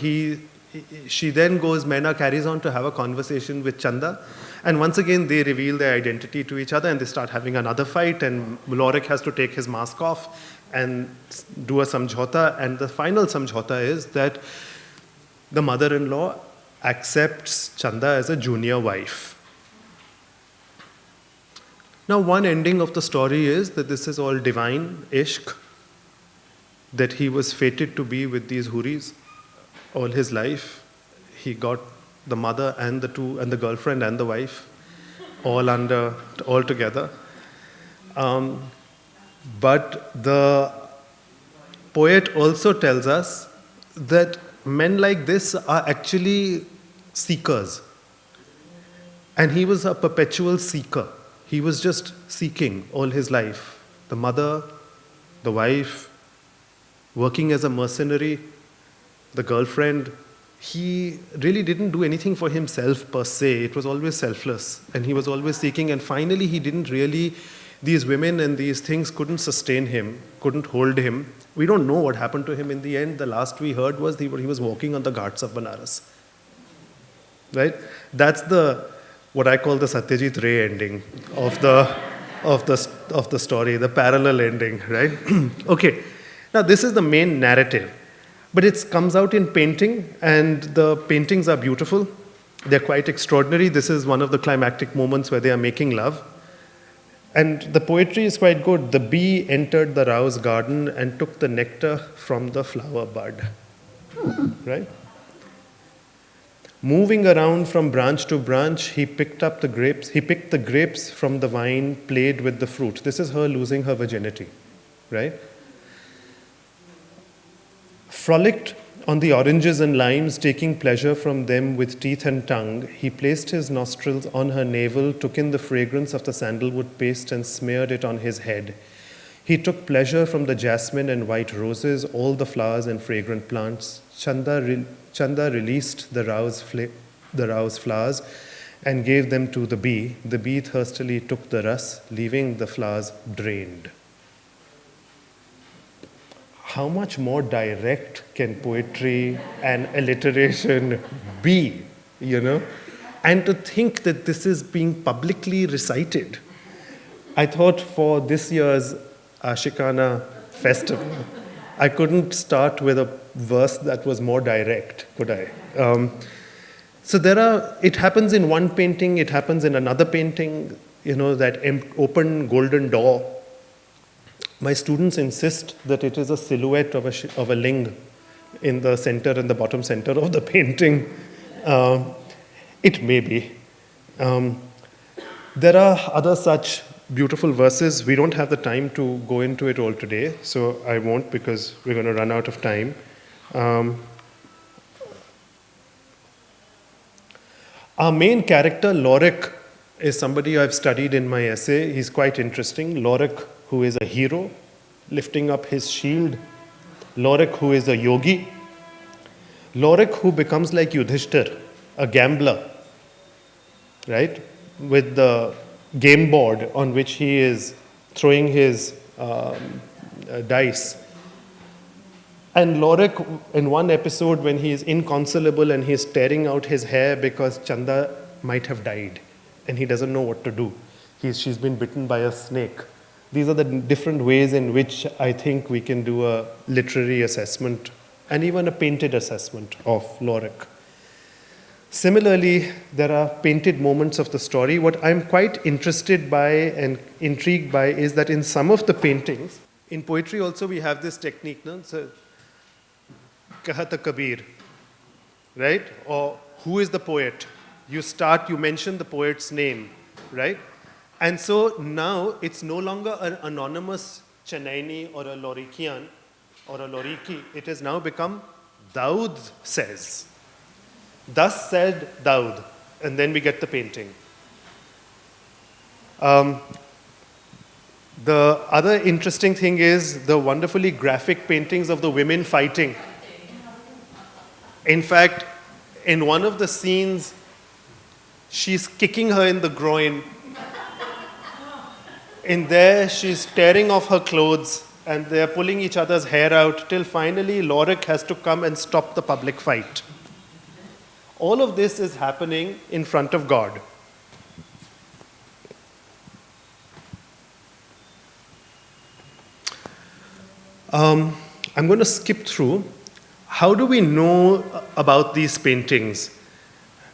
she then goes, Mena carries on to have a conversation with Chanda, and once again they reveal their identity to each other and they start having another fight, and Laurik has to take his mask off and do a samjhota, and the final samjhota is that the mother-in-law accepts Chanda as a junior wife. Now, one ending of the story is that this is all divine ishq, that he was fated to be with these huris all his life. He got the mother and the girlfriend and the wife all together. But the poet also tells us that men like this are actually seekers. And he was a perpetual seeker. He was just seeking all his life. The mother, the wife, working as a mercenary, the girlfriend. He really didn't do anything for himself per se. It was always selfless. And he was always seeking. And finally, these women and these things couldn't sustain him, couldn't hold him. We don't know what happened to him in the end. The last we heard was he was walking on the ghats of Banaras. Right? That's what I call the Satyajit Ray ending of the story, the parallel ending, right? Okay. Now, this is the main narrative. But it comes out in painting, and the paintings are beautiful. They're quite extraordinary. This is one of the climactic moments where they are making love. And the poetry is quite good. The bee entered the rose garden and took the nectar from the flower bud. Right? Moving around from branch to branch, he picked the grapes from the vine, played with the fruit. This is her losing her virginity. Right? Frolicked on the oranges and limes, taking pleasure from them with teeth and tongue, he placed his nostrils on her navel, took in the fragrance of the sandalwood paste and smeared it on his head. He took pleasure from the jasmine and white roses, all the flowers and fragrant plants. Chanda released the rose flowers and gave them to the bee. The bee thirstily took the ras, leaving the flowers drained. How much more direct can poetry and alliteration be, you know? And to think that this is being publicly recited. I thought for this year's Ashikana festival, I couldn't start with a verse that was more direct, could I? So it happens in one painting, it happens in another painting, you know, that open golden door. My students insist that it is a silhouette of a ling in the center and the bottom center of the painting. It may be. There are other such beautiful verses. We don't have the time to go into it all today, so I won't because we're going to run out of time. Our main character, Laurik, is somebody I've studied in my essay. He's quite interesting. Laurik, who is a hero, lifting up his shield. Laurik, who is a yogi. Laurik, who becomes like Yudhishthir, a gambler, right? With the game board on which he is throwing his dice. And Laurik, in one episode when he is inconsolable and he is tearing out his hair because Chanda might have died and he doesn't know what to do. She's been bitten by a snake. These are the different ways in which I think we can do a literary assessment and even a painted assessment of Laurik. Similarly, there are painted moments of the story. What I'm quite interested by and intrigued by is that in some of the paintings, in poetry also we have this technique, no? So, Kahata Kabir, right? Or who is the poet? You mention the poet's name, right? And so now it's no longer an anonymous Chennai or a Laurikian or a Lauriki. It has now become Daud says. Thus said Daud. And then we get the painting. The other interesting thing is the wonderfully graphic paintings of the women fighting. In fact, in one of the scenes, she's kicking her in the groin. In there, she's tearing off her clothes and they're pulling each other's hair out till finally Laurik has to come and stop the public fight. All of this is happening in front of God. I'm going to skip through. How do we know about these paintings?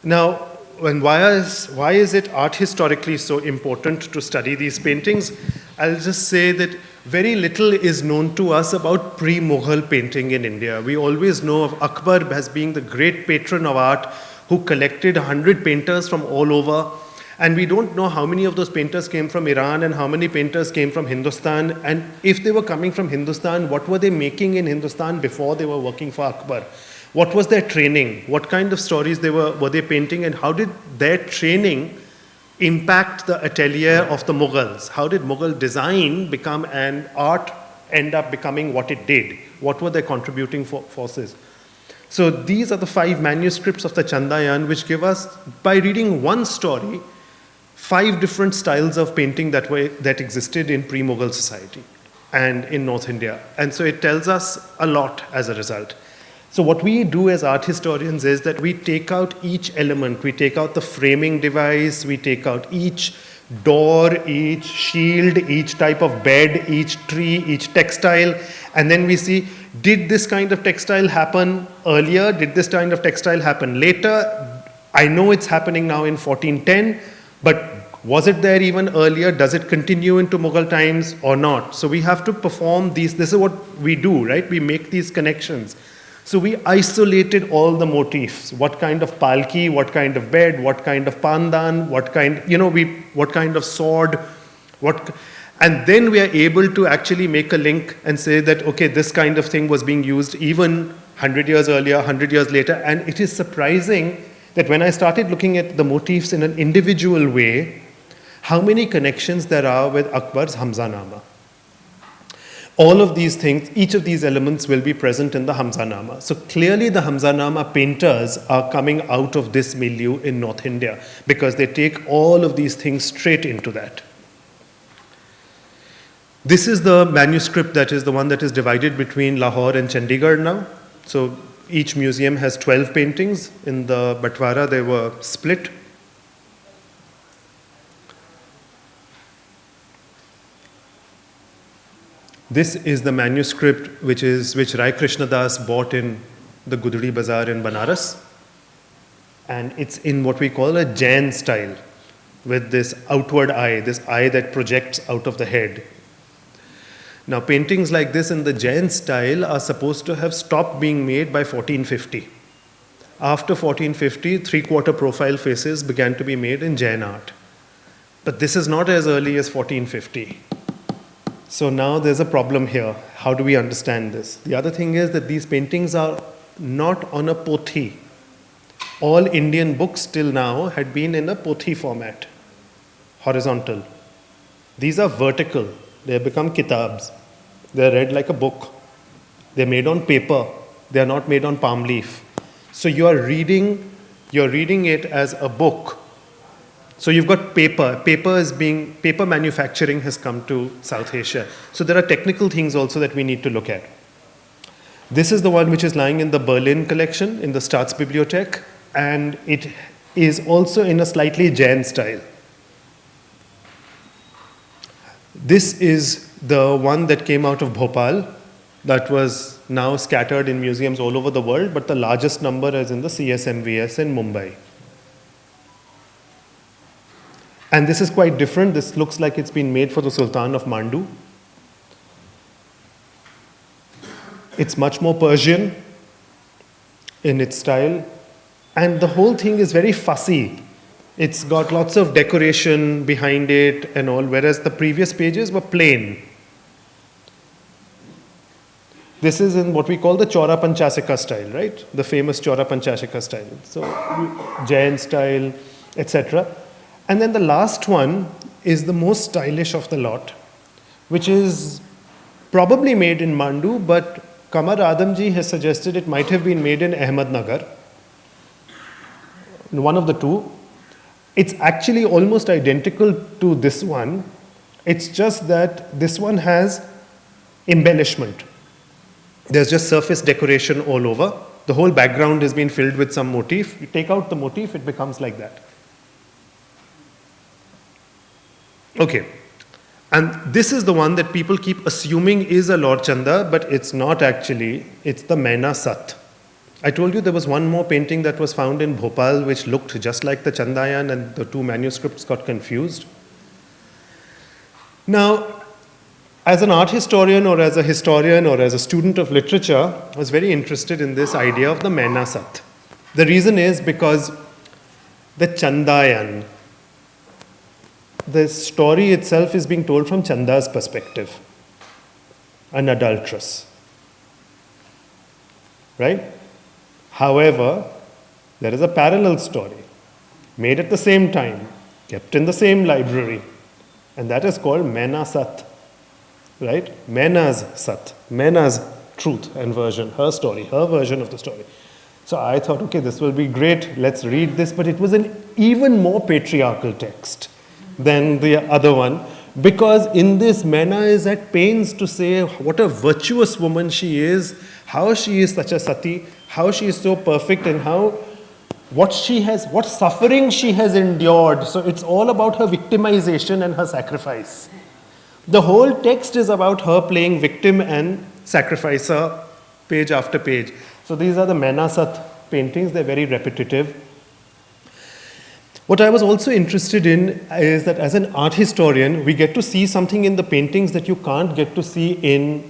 Now, why is it art historically so important to study these paintings? I'll just say that very little is known to us about pre-Mughal painting in India. We always know of Akbar as being the great patron of art who collected 100 painters from all over. And we don't know how many of those painters came from Iran and how many painters came from Hindustan. And if they were coming from Hindustan, what were they making in Hindustan before they were working for Akbar? What was their training? What kind of stories were they painting? And how did their training impact the atelier of the Mughals? How did Mughal design become and art end up becoming what it did? What were their contributing forces? So these are the 5 manuscripts of the Chandayan which give us, by reading one story, 5 different styles of painting that existed in pre-Mughal society and in North India. And so it tells us a lot as a result. So what we do as art historians is that we take out each element. We take out the framing device, we take out each door, each shield, each type of bed, each tree, each textile, and then we see, did this kind of textile happen earlier? Did this kind of textile happen later? I know it's happening now in 1410, but was it there even earlier? Does it continue into Mughal times or not? So we have to perform these. This is what we do, right? We make these connections. So we isolated all the motifs. What kind of palki, what kind of bed, what kind of pandan, what kind of sword, and then we are able to actually make a link and say that, okay, this kind of thing was being used even 100 years earlier, 100 years later. And it is surprising that when I started looking at the motifs in an individual way, how many connections there are with Akbar's Hamzanama. all of these things, each of these elements will be present in the Hamzanama. So clearly the Hamzanama painters are coming out of this milieu in North India because they take all of these things straight into that. This is the manuscript that is the one that is divided between Lahore and Chandigarh now. So each museum has 12 paintings. In the Batwara they were split. This is the manuscript which Rai Krishna Das bought in the Gudri Bazaar in Banaras. And it's in what we call a Jain style, with this outward eye, this eye that projects out of the head. Now, paintings like this in the Jain style are supposed to have stopped being made by 1450. After 1450, three-quarter profile faces began to be made in Jain art. But this is not as early as 1450. So now there's a problem here. How do we understand this? The other thing is that these paintings are not on a pothi. All Indian books till now had been in a pothi format, horizontal. These are vertical. They have become kitabs. They're read like a book. They're made on paper. They're not made on palm leaf. So you're reading it as a book. So you've got paper. Paper manufacturing has come to South Asia. So there are technical things also that we need to look at. This is the one which is lying in the Berlin collection, in the Staatsbibliothek, and it is also in a slightly Jain style. This is the one that came out of Bhopal that was now scattered in museums all over the world, but the largest number is in the CSMVS in Mumbai. And this is quite different. This looks like it's been made for the Sultan of Mandu. It's much more Persian in its style. And the whole thing is very fussy. It's got lots of decoration behind it and all, whereas the previous pages were plain. This is in what we call the Chaura Panchasika style, right? The famous Chaura Panchasika style. So Jain style, etc. And then the last one is the most stylish of the lot, which is probably made in Mandu, but Qamar Adamjee has suggested it might have been made in Ahmednagar. One of the two. It's actually almost identical to this one. It's just that this one has embellishment. There's just surface decoration all over. The whole background has been filled with some motif. You take out the motif, it becomes like that. Okay. And this is the one that people keep assuming is a Lord Chanda, but it's not actually. It's the Maina Sat. I told you there was one more painting that was found in Bhopal which looked just like the Chandayan, and the two manuscripts got confused. Now, as an art historian or as a historian or as a student of literature, I was very interested in this idea of the Maina Sat. The reason is because the Chandayan, the story itself is being told from Chanda's perspective, an adulteress. Right? However, there is a parallel story made at the same time, kept in the same library, and that is called Maina Sat. Right? Maina's Sat, Maina's truth and version, her story, her version of the story. So I thought, okay, this will be great, let's read this, but it was an even more patriarchal text than the other one, because in this Maina is at pains to say what a virtuous woman she is, how she is such a sati, how she is so perfect, and what suffering she has endured. So it's all about her victimization and her sacrifice. The whole text is about her playing victim and sacrificer, page after page. So these are the Maina Sat paintings. They're very repetitive. What I was also interested in is that as an art historian, we get to see something in the paintings that you can't get to see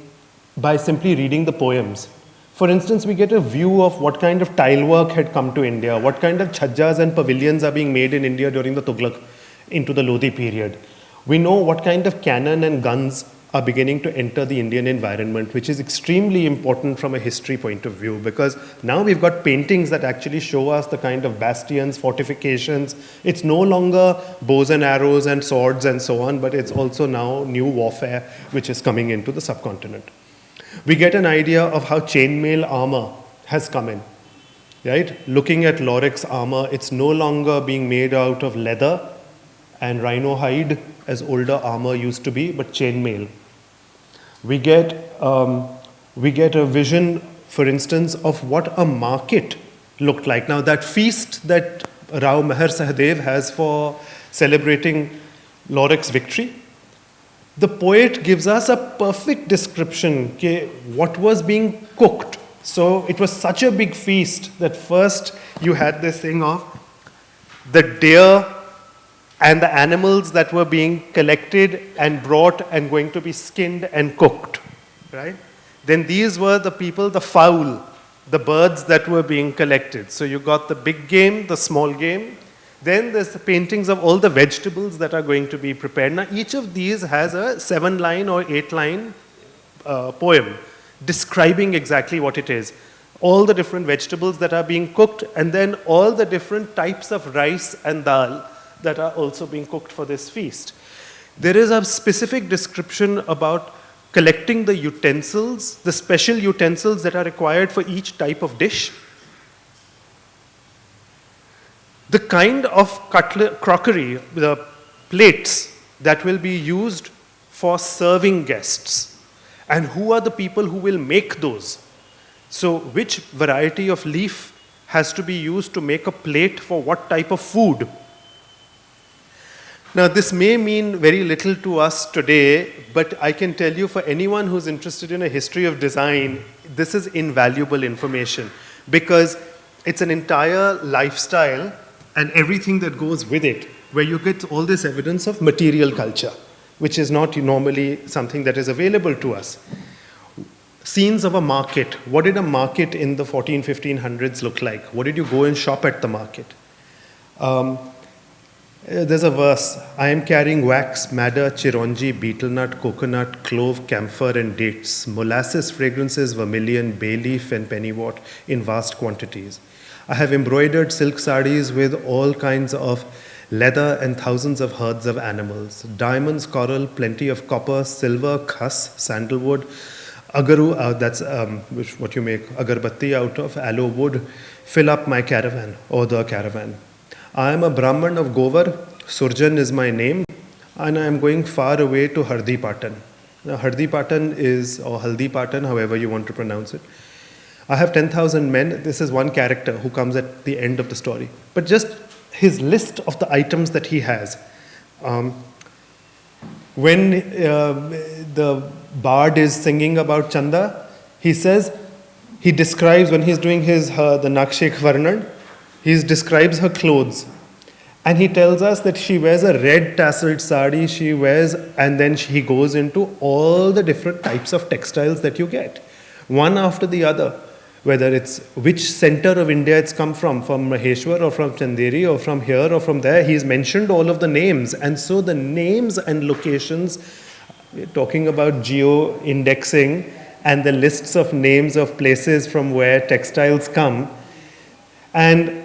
by simply reading the poems. For instance, we get a view of what kind of tile work had come to India, what kind of chhajjas and pavilions are being made in India during the Tughlaq into the Lodi period. We know what kind of cannon and guns are beginning to enter the Indian environment, which is extremely important from a history point of view, because now we've got paintings that actually show us the kind of bastions, fortifications. It's no longer bows and arrows and swords and so on, but it's also now new warfare which is coming into the subcontinent. We get an idea of how chainmail armor has come in, right? Looking at Laurik's armor, it's no longer being made out of leather and rhino hide as older armor used to be, but chainmail. We get a vision, for instance, of what a market looked like. Now, that feast that Rao Meher Sahadev has for celebrating Laurik's victory, the poet gives us a perfect description of what was being cooked. So it was such a big feast that first you had this thing of the deer and the animals that were being collected and brought and going to be skinned and cooked, right? Then these were the people, the fowl, the birds that were being collected. So you got the big game, the small game. Then there's the paintings of all the vegetables that are going to be prepared. Now each of these has a 7-line or 8-line poem describing exactly what it is. All the different vegetables that are being cooked, and then all the different types of rice and dal that are also being cooked for this feast. There is a specific description about collecting the utensils, the special utensils that are required for each type of dish. The kind of crockery, the plates that will be used for serving guests, and who are the people who will make those. So which variety of leaf has to be used to make a plate for what type of food. Now, this may mean very little to us today, but I can tell you, for anyone who's interested in a history of design, this is invaluable information, because it's an entire lifestyle and everything that goes with it, where you get all this evidence of material culture, which is not normally something that is available to us. Scenes of a market. What did a market in the 1500s look like? What did you go and shop at the market? There's a verse, I am carrying wax, madder, chironji, betel nut, coconut, clove, camphor, and dates, molasses, fragrances, vermilion, bay leaf, and pennywort in vast quantities. I have embroidered silk sarees with all kinds of leather and thousands of herds of animals, diamonds, coral, plenty of copper, silver, khas, sandalwood, agaru, that's what you make agarbatti out of, aloe wood, fill up my caravan, or the caravan. I am a Brahman of Govar, Surjan is my name, and I am going far away to Hardi Patan. Now, Hardi Patan is, or Haldi Patan, however you want to pronounce it. I have 10,000 men. This is one character who comes at the end of the story. But just his list of the items that he has. When the bard is singing about Chanda, he says, he describes, when he's doing his the Nakshek Varnan, he describes her clothes. And he tells us that she wears a red tasseled sari, she wears, and then he goes into all the different types of textiles that you get, one after the other, whether it's which center of India it's come from Maheshwar or from Chanderi or from here or from there. He's mentioned all of the names. And so the names and locations, we're talking about geo-indexing and the lists of names of places from where textiles come. And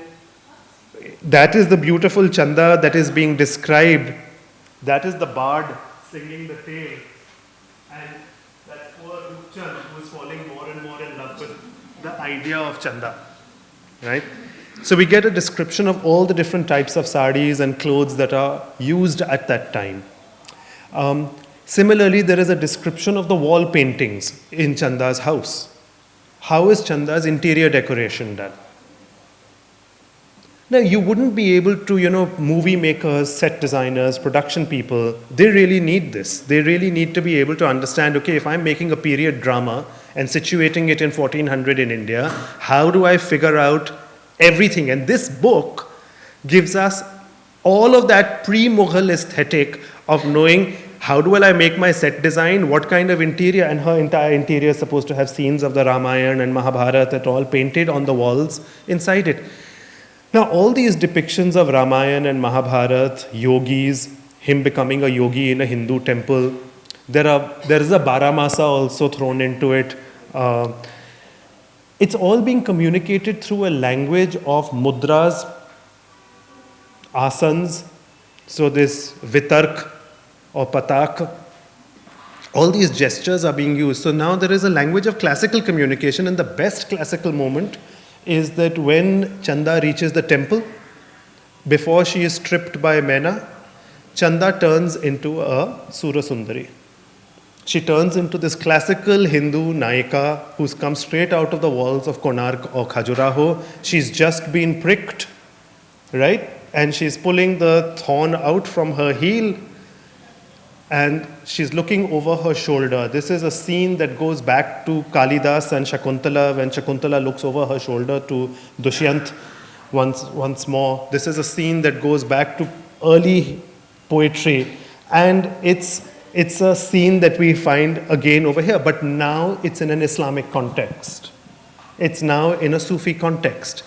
that is the beautiful Chanda that is being described. That is the bard singing the tale. And that's poor Rupchand who is falling more and more in love with the idea of Chanda, right? So we get a description of all the different types of saris and clothes that are used at that time. Similarly, there is a description of the wall paintings in Chanda's house. How is Chanda's interior decoration done? Now, you wouldn't be able to, movie makers, set designers, production people, they really need this. They really need to be able to understand, okay, if I'm making a period drama and situating it in 1400 in India, how do I figure out everything? And this book gives us all of that pre-Mughal aesthetic of knowing how do I make my set design, what kind of interior, and her entire interior is supposed to have scenes of the Ramayana and Mahabharata at all painted on the walls inside it. Now, all these depictions of Ramayana and Mahabharata, yogis, him becoming a yogi in a Hindu temple, There is a Baramasa also thrown into it. It's all being communicated through a language of mudras, asans, so this vitark or patak, all these gestures are being used. So now there is a language of classical communication, and the best classical moment is that when Chanda reaches the temple, before she is stripped by Mena, Chanda turns into a Surasundari. She turns into this classical Hindu Naika who's come straight out of the walls of Konark or Khajuraho. She's just been pricked, right? And she's pulling the thorn out from her heel and she's looking over her shoulder. This is a scene that goes back to Kalidas and Shakuntala when Shakuntala looks over her shoulder to Dushyant once more. This is a scene that goes back to early poetry, and it's a scene that we find again over here, but now it's in an Islamic context. It's now in a Sufi context.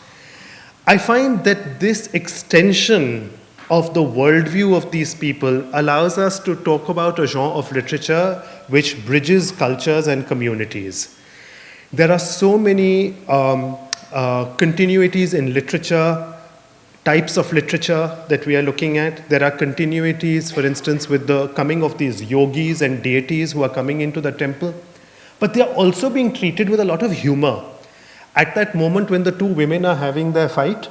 I find that this extension of the worldview of these people allows us to talk about a genre of literature which bridges cultures and communities. There are so many continuities in literature, types of literature that we are looking at. There are continuities, for instance, with the coming of these yogis and deities who are coming into the temple. But they are also being treated with a lot of humor. At that moment when the two women are having their fight,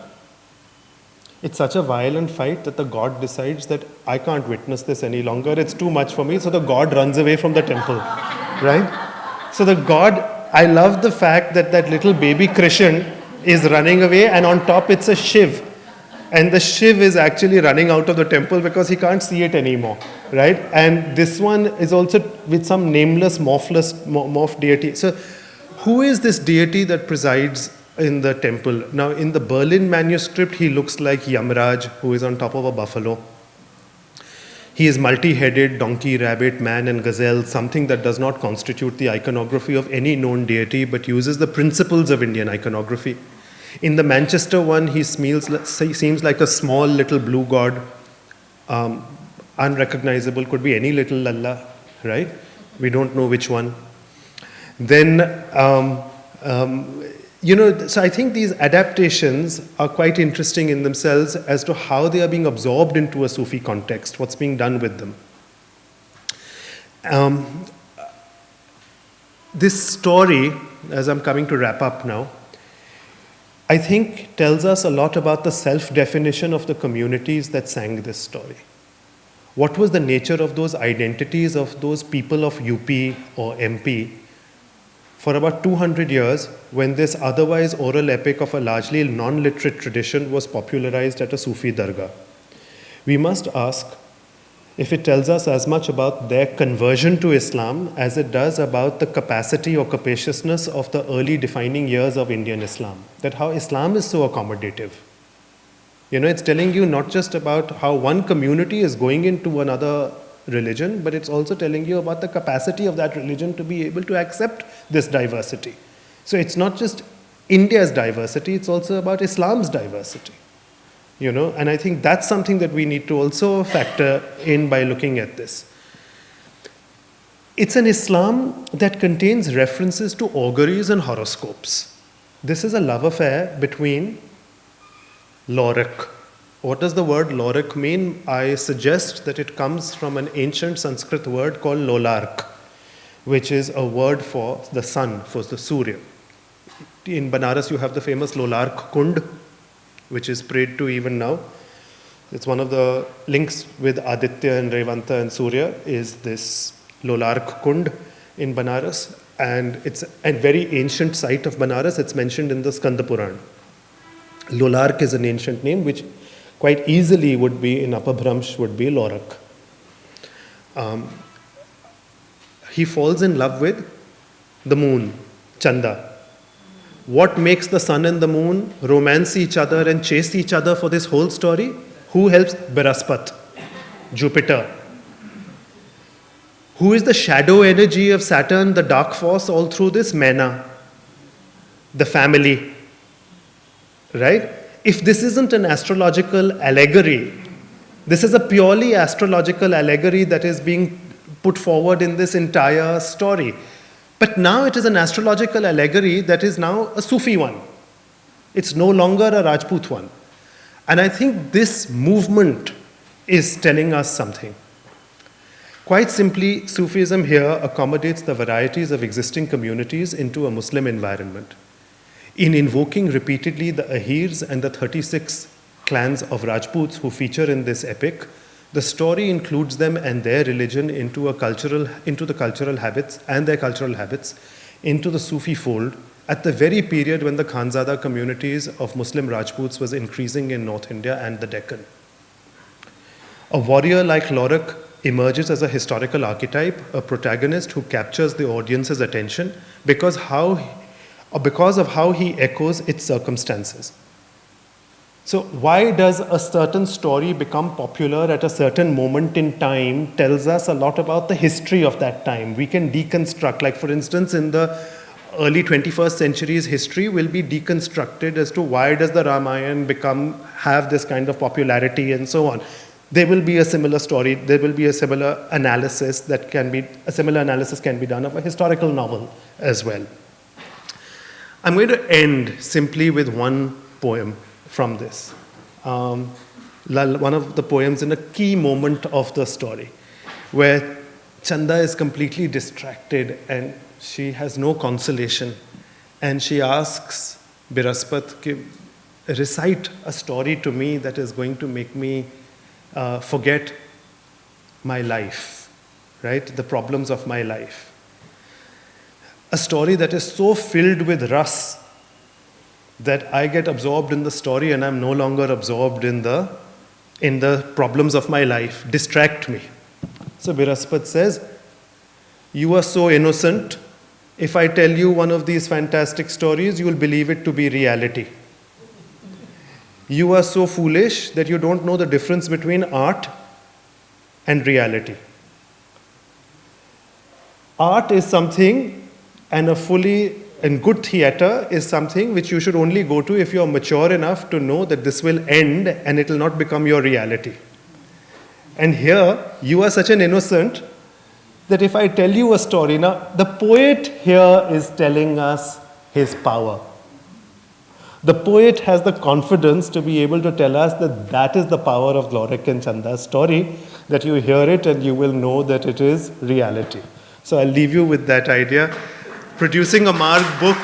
it's such a violent fight that the god decides that I can't witness this any longer. It's too much for me. So the god runs away from the temple, right? So the god, I love the fact that that little baby Krishan is running away, and on top it's a Shiv. And the Shiv is actually running out of the temple because he can't see it anymore, right? And this one is also with some nameless, morph deity. So who is this deity that presides in the temple? Now, in the Berlin manuscript, he looks like Yamraj, who is on top of a buffalo. He is multi-headed, donkey, rabbit, man, and gazelle, something that does not constitute the iconography of any known deity, but uses the principles of Indian iconography. In the Manchester one, he seems like a small little blue god, unrecognizable, could be any little lalla, right? We don't know which one. Then, so I think these adaptations are quite interesting in themselves as to how they are being absorbed into a Sufi context, what's being done with them. This story, as I'm coming to wrap up now, I think tells us a lot about the self-definition of the communities that sang this story. What was the nature of those identities of those people of UP or MP for about 200 years when this otherwise oral epic of a largely non-literate tradition was popularized at a Sufi dargah? We must ask if it tells us as much about their conversion to Islam as it does about the capacity or capaciousness of the early defining years of Indian Islam. That how Islam is so accommodative. It's telling you not just about how one community is going into another religion, but it's also telling you about the capacity of that religion to be able to accept this diversity. So it's not just India's diversity, it's also about Islam's diversity. And I think that's something that we need to also factor in by looking at this. It's an Islam that contains references to auguries and horoscopes. This is a love affair between Laurik. What does the word Laurik mean? I suggest that it comes from an ancient Sanskrit word called Lolark, which is a word for the sun, for the Surya. In Banaras, you have the famous Lolark Kund, which is prayed to even now. It's one of the links with Aditya and Revanta and Surya is this Lolark Kund in Banaras. And it's a very ancient site of Banaras. It's mentioned in the Skanda Puran. Lolark is an ancient name, which quite easily would be in Upper Bhramsh would be Laurik. He falls in love with the moon, Chanda. What makes the sun and the moon romance each other and chase each other for this whole story? Who helps? Biraspat, Jupiter. Who is the shadow energy of Saturn, the dark force all through this? Mena, the family, right? If this isn't an astrological allegory, this is a purely astrological allegory that is being put forward in this entire story. But now it is an astrological allegory that is now a Sufi one. It's no longer a Rajput one. And I think this movement is telling us something. Quite simply, Sufism here accommodates the varieties of existing communities into a Muslim environment. In invoking repeatedly the Ahirs and the 36 clans of Rajputs who feature in this epic, the story includes them and their religion into the cultural habits and their cultural habits into the Sufi fold at the very period when the Khanzada communities of Muslim Rajputs was increasing in North India and the Deccan. A warrior like Laurik emerges as a historical archetype, a protagonist who captures the audience's attention because of how he echoes its circumstances. So why does a certain story become popular at a certain moment in time tells us a lot about the history of that time. We can deconstruct, like for instance, in the early 21st century's history will be deconstructed as to why does the Ramayana have this kind of popularity and so on. There will be a similar story, there will be a similar analysis can be done of a historical novel as well. I'm going to end simply with one poem from this. One of the poems in a key moment of the story, where Chanda is completely distracted and she has no consolation. And she asks Biraspat, recite a story to me that is going to make me forget my life, right? The problems of my life. A story that is so filled with ras that I get absorbed in the story and I'm no longer absorbed in the problems of my life. Distract me. So Biraspat says, you are so innocent. If I tell you one of these fantastic stories, you will believe it to be reality. You are so foolish that you don't know the difference between art and reality. Art is something, and good theater is something which you should only go to if you are mature enough to know that this will end and it will not become your reality. And here, you are such an innocent that if I tell you a story, now the poet here is telling us his power. The poet has the confidence to be able to tell us that that is the power of Laurik and Chanda's story, that you hear it and you will know that it is reality. So I'll leave you with that idea. Producing a Marg book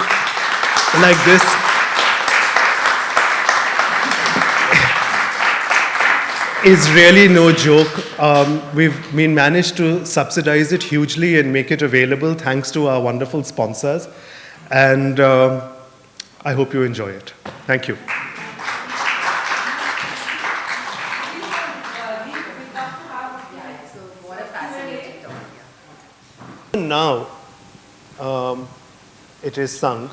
like this is really no joke. We've managed to subsidize it hugely and make it available thanks to our wonderful sponsors. And I hope you enjoy it. Thank you. Now, it is sung.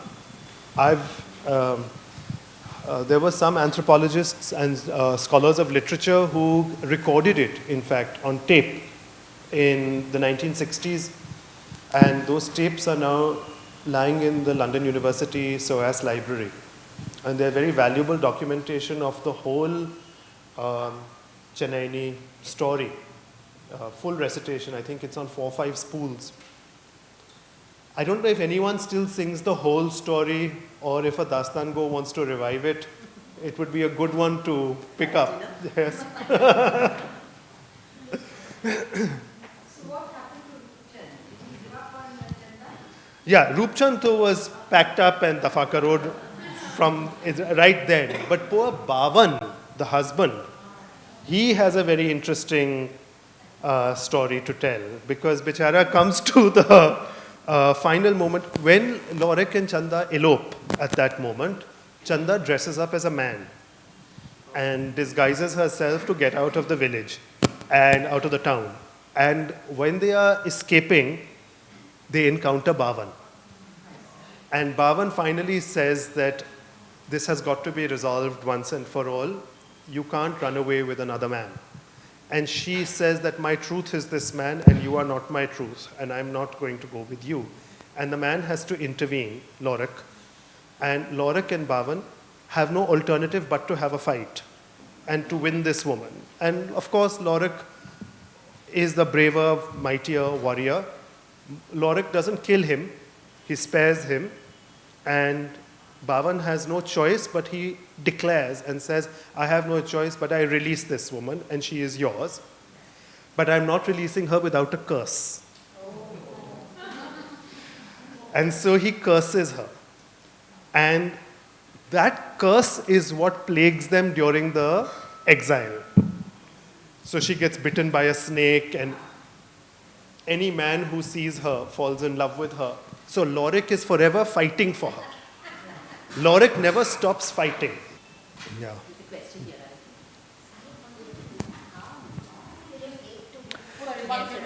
There were some anthropologists and scholars of literature who recorded it, in fact, on tape in the 1960s. And those tapes are now lying in the London University SOAS library. And they're very valuable documentation of the whole Chennai story. Full recitation, I think it's on 4 or 5 spools. I don't know if anyone still sings the whole story or if a Dastan Go wants to revive it. It would be a good one to pick up. Yes. So what happened to Rupchand? Did he give up on Chanda? Yeah, Rupchand was packed up and Tafaka Road from right then. But poor Bavan, the husband, he has a very interesting story to tell, because Bichara comes to the final moment when Laurik and Chanda elope. At that moment, Chanda dresses up as a man and disguises herself to get out of the village and out of the town. And when they are escaping, they encounter Bavan. And Bavan finally says that this has got to be resolved once and for all. You can't run away with another man. And she says that my truth is this man and you are not my truth and I'm not going to go with you. And the man has to intervene, Laurik. And Laurik and Bavan have no alternative but to have a fight and to win this woman. And of course, Laurik is the braver, mightier warrior. Laurik doesn't kill him, he spares him, and Bhavan has no choice, but he declares and says, I have no choice, but I release this woman, and she is yours. But I'm not releasing her without a curse. And so he curses her. And that curse is what plagues them during the exile. So she gets bitten by a snake, and any man who sees her falls in love with her. So Laurik is forever fighting for her. Laurik never stops fighting. Yeah.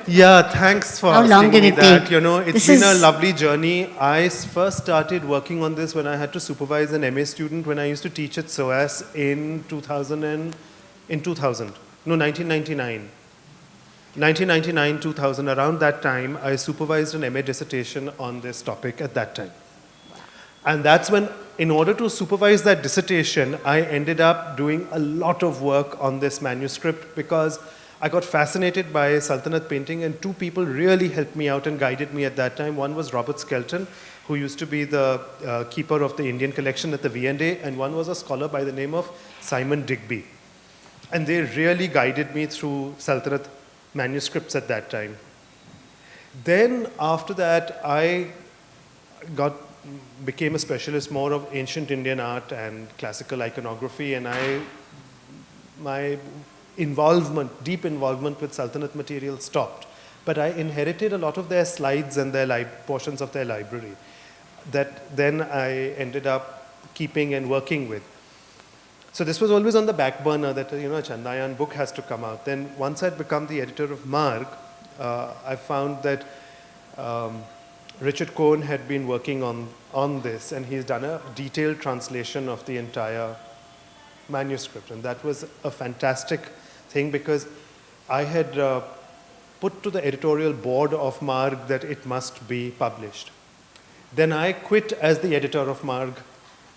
Yeah, thanks for How long asking did me it that. take? You know, it's This been a is- lovely journey. I first started working on this when I had to supervise an MA student when I used to teach at SOAS in 1999. 1999, 2000, around that time, I supervised an MA dissertation on this topic at that time. And that's when, in order to supervise that dissertation, I ended up doing a lot of work on this manuscript because I got fascinated by Sultanate painting, and two people really helped me out and guided me at that time. One was Robert Skelton, who used to be the keeper of the Indian collection at the V&A, and one was a scholar by the name of Simon Digby. And they really guided me through Sultanate manuscripts at that time. Then after that, I became a specialist more of ancient Indian art and classical iconography, and my deep involvement with Sultanate material stopped. But I inherited a lot of their slides and their portions of their library that then I ended up keeping and working with. So this was always on the back burner that, a Chandayan book has to come out. Then once I'd become the editor of Marg, I found that Richard Cohen had been working on this, and he's done a detailed translation of the entire manuscript. And that was a fantastic thing because I had put to the editorial board of Marg that it must be published. Then I quit as the editor of Marg,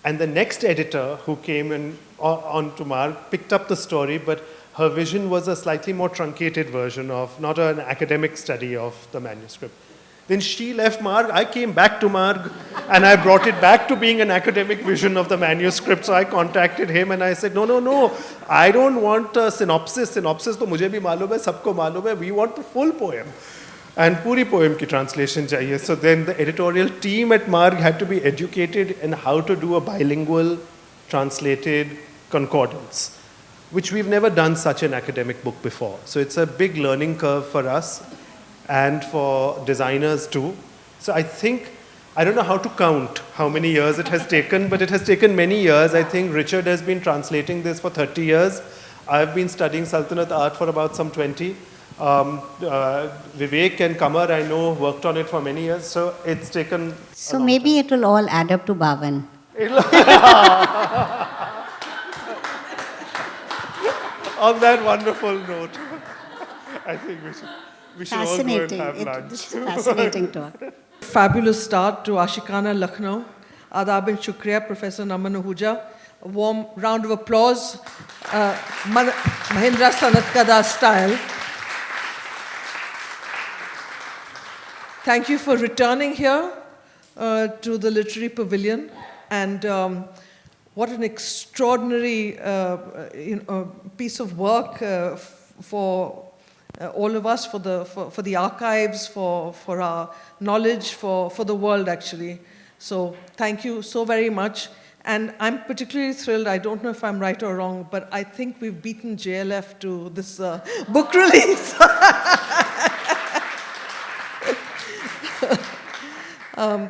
and the next editor who came in onto Marg picked up the story, but her vision was a slightly more truncated version of, not an academic study of the manuscript. Then she left Marg, I came back to Marg, and I brought it back to being an academic vision of the manuscript. So I contacted him and I said, no, I don't want a synopsis. Synopsis to mujhe bhi malum hai, sabko malum hai. We want the full poem. And puri poem ki translation chahiye. So then the editorial team at Marg had to be educated in how to do a bilingual translated concordance, which we've never done such an academic book before. So it's a big learning curve for us and for designers too. So I don't know how to count how many years it has taken, but it has taken many years. I think Richard has been translating this for 30 years. I've been studying Sultanate art for about some 20. Vivek and Qamar, I know, worked on it for many years. So it's taken So maybe it will all add up to Bhavan. On that wonderful note, I think we should all go and Fascinating. have lunch. This is fascinating talk. Fabulous start to Ashikana Lucknow. Adab and Shukriya, Professor Naman Ahuja. A warm round of applause, Mahindra Sanatkada style. Thank you for returning here to the Literary Pavilion. And what an extraordinary piece of work for all of us, for the archives, for our knowledge, for the world actually. So thank you so very much. And I'm particularly thrilled, I don't know if I'm right or wrong, but I think we've beaten JLF to this book release.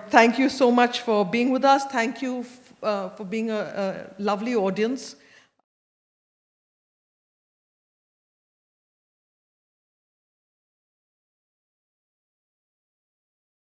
Thank you so much for being with us. Thank you for being a lovely audience.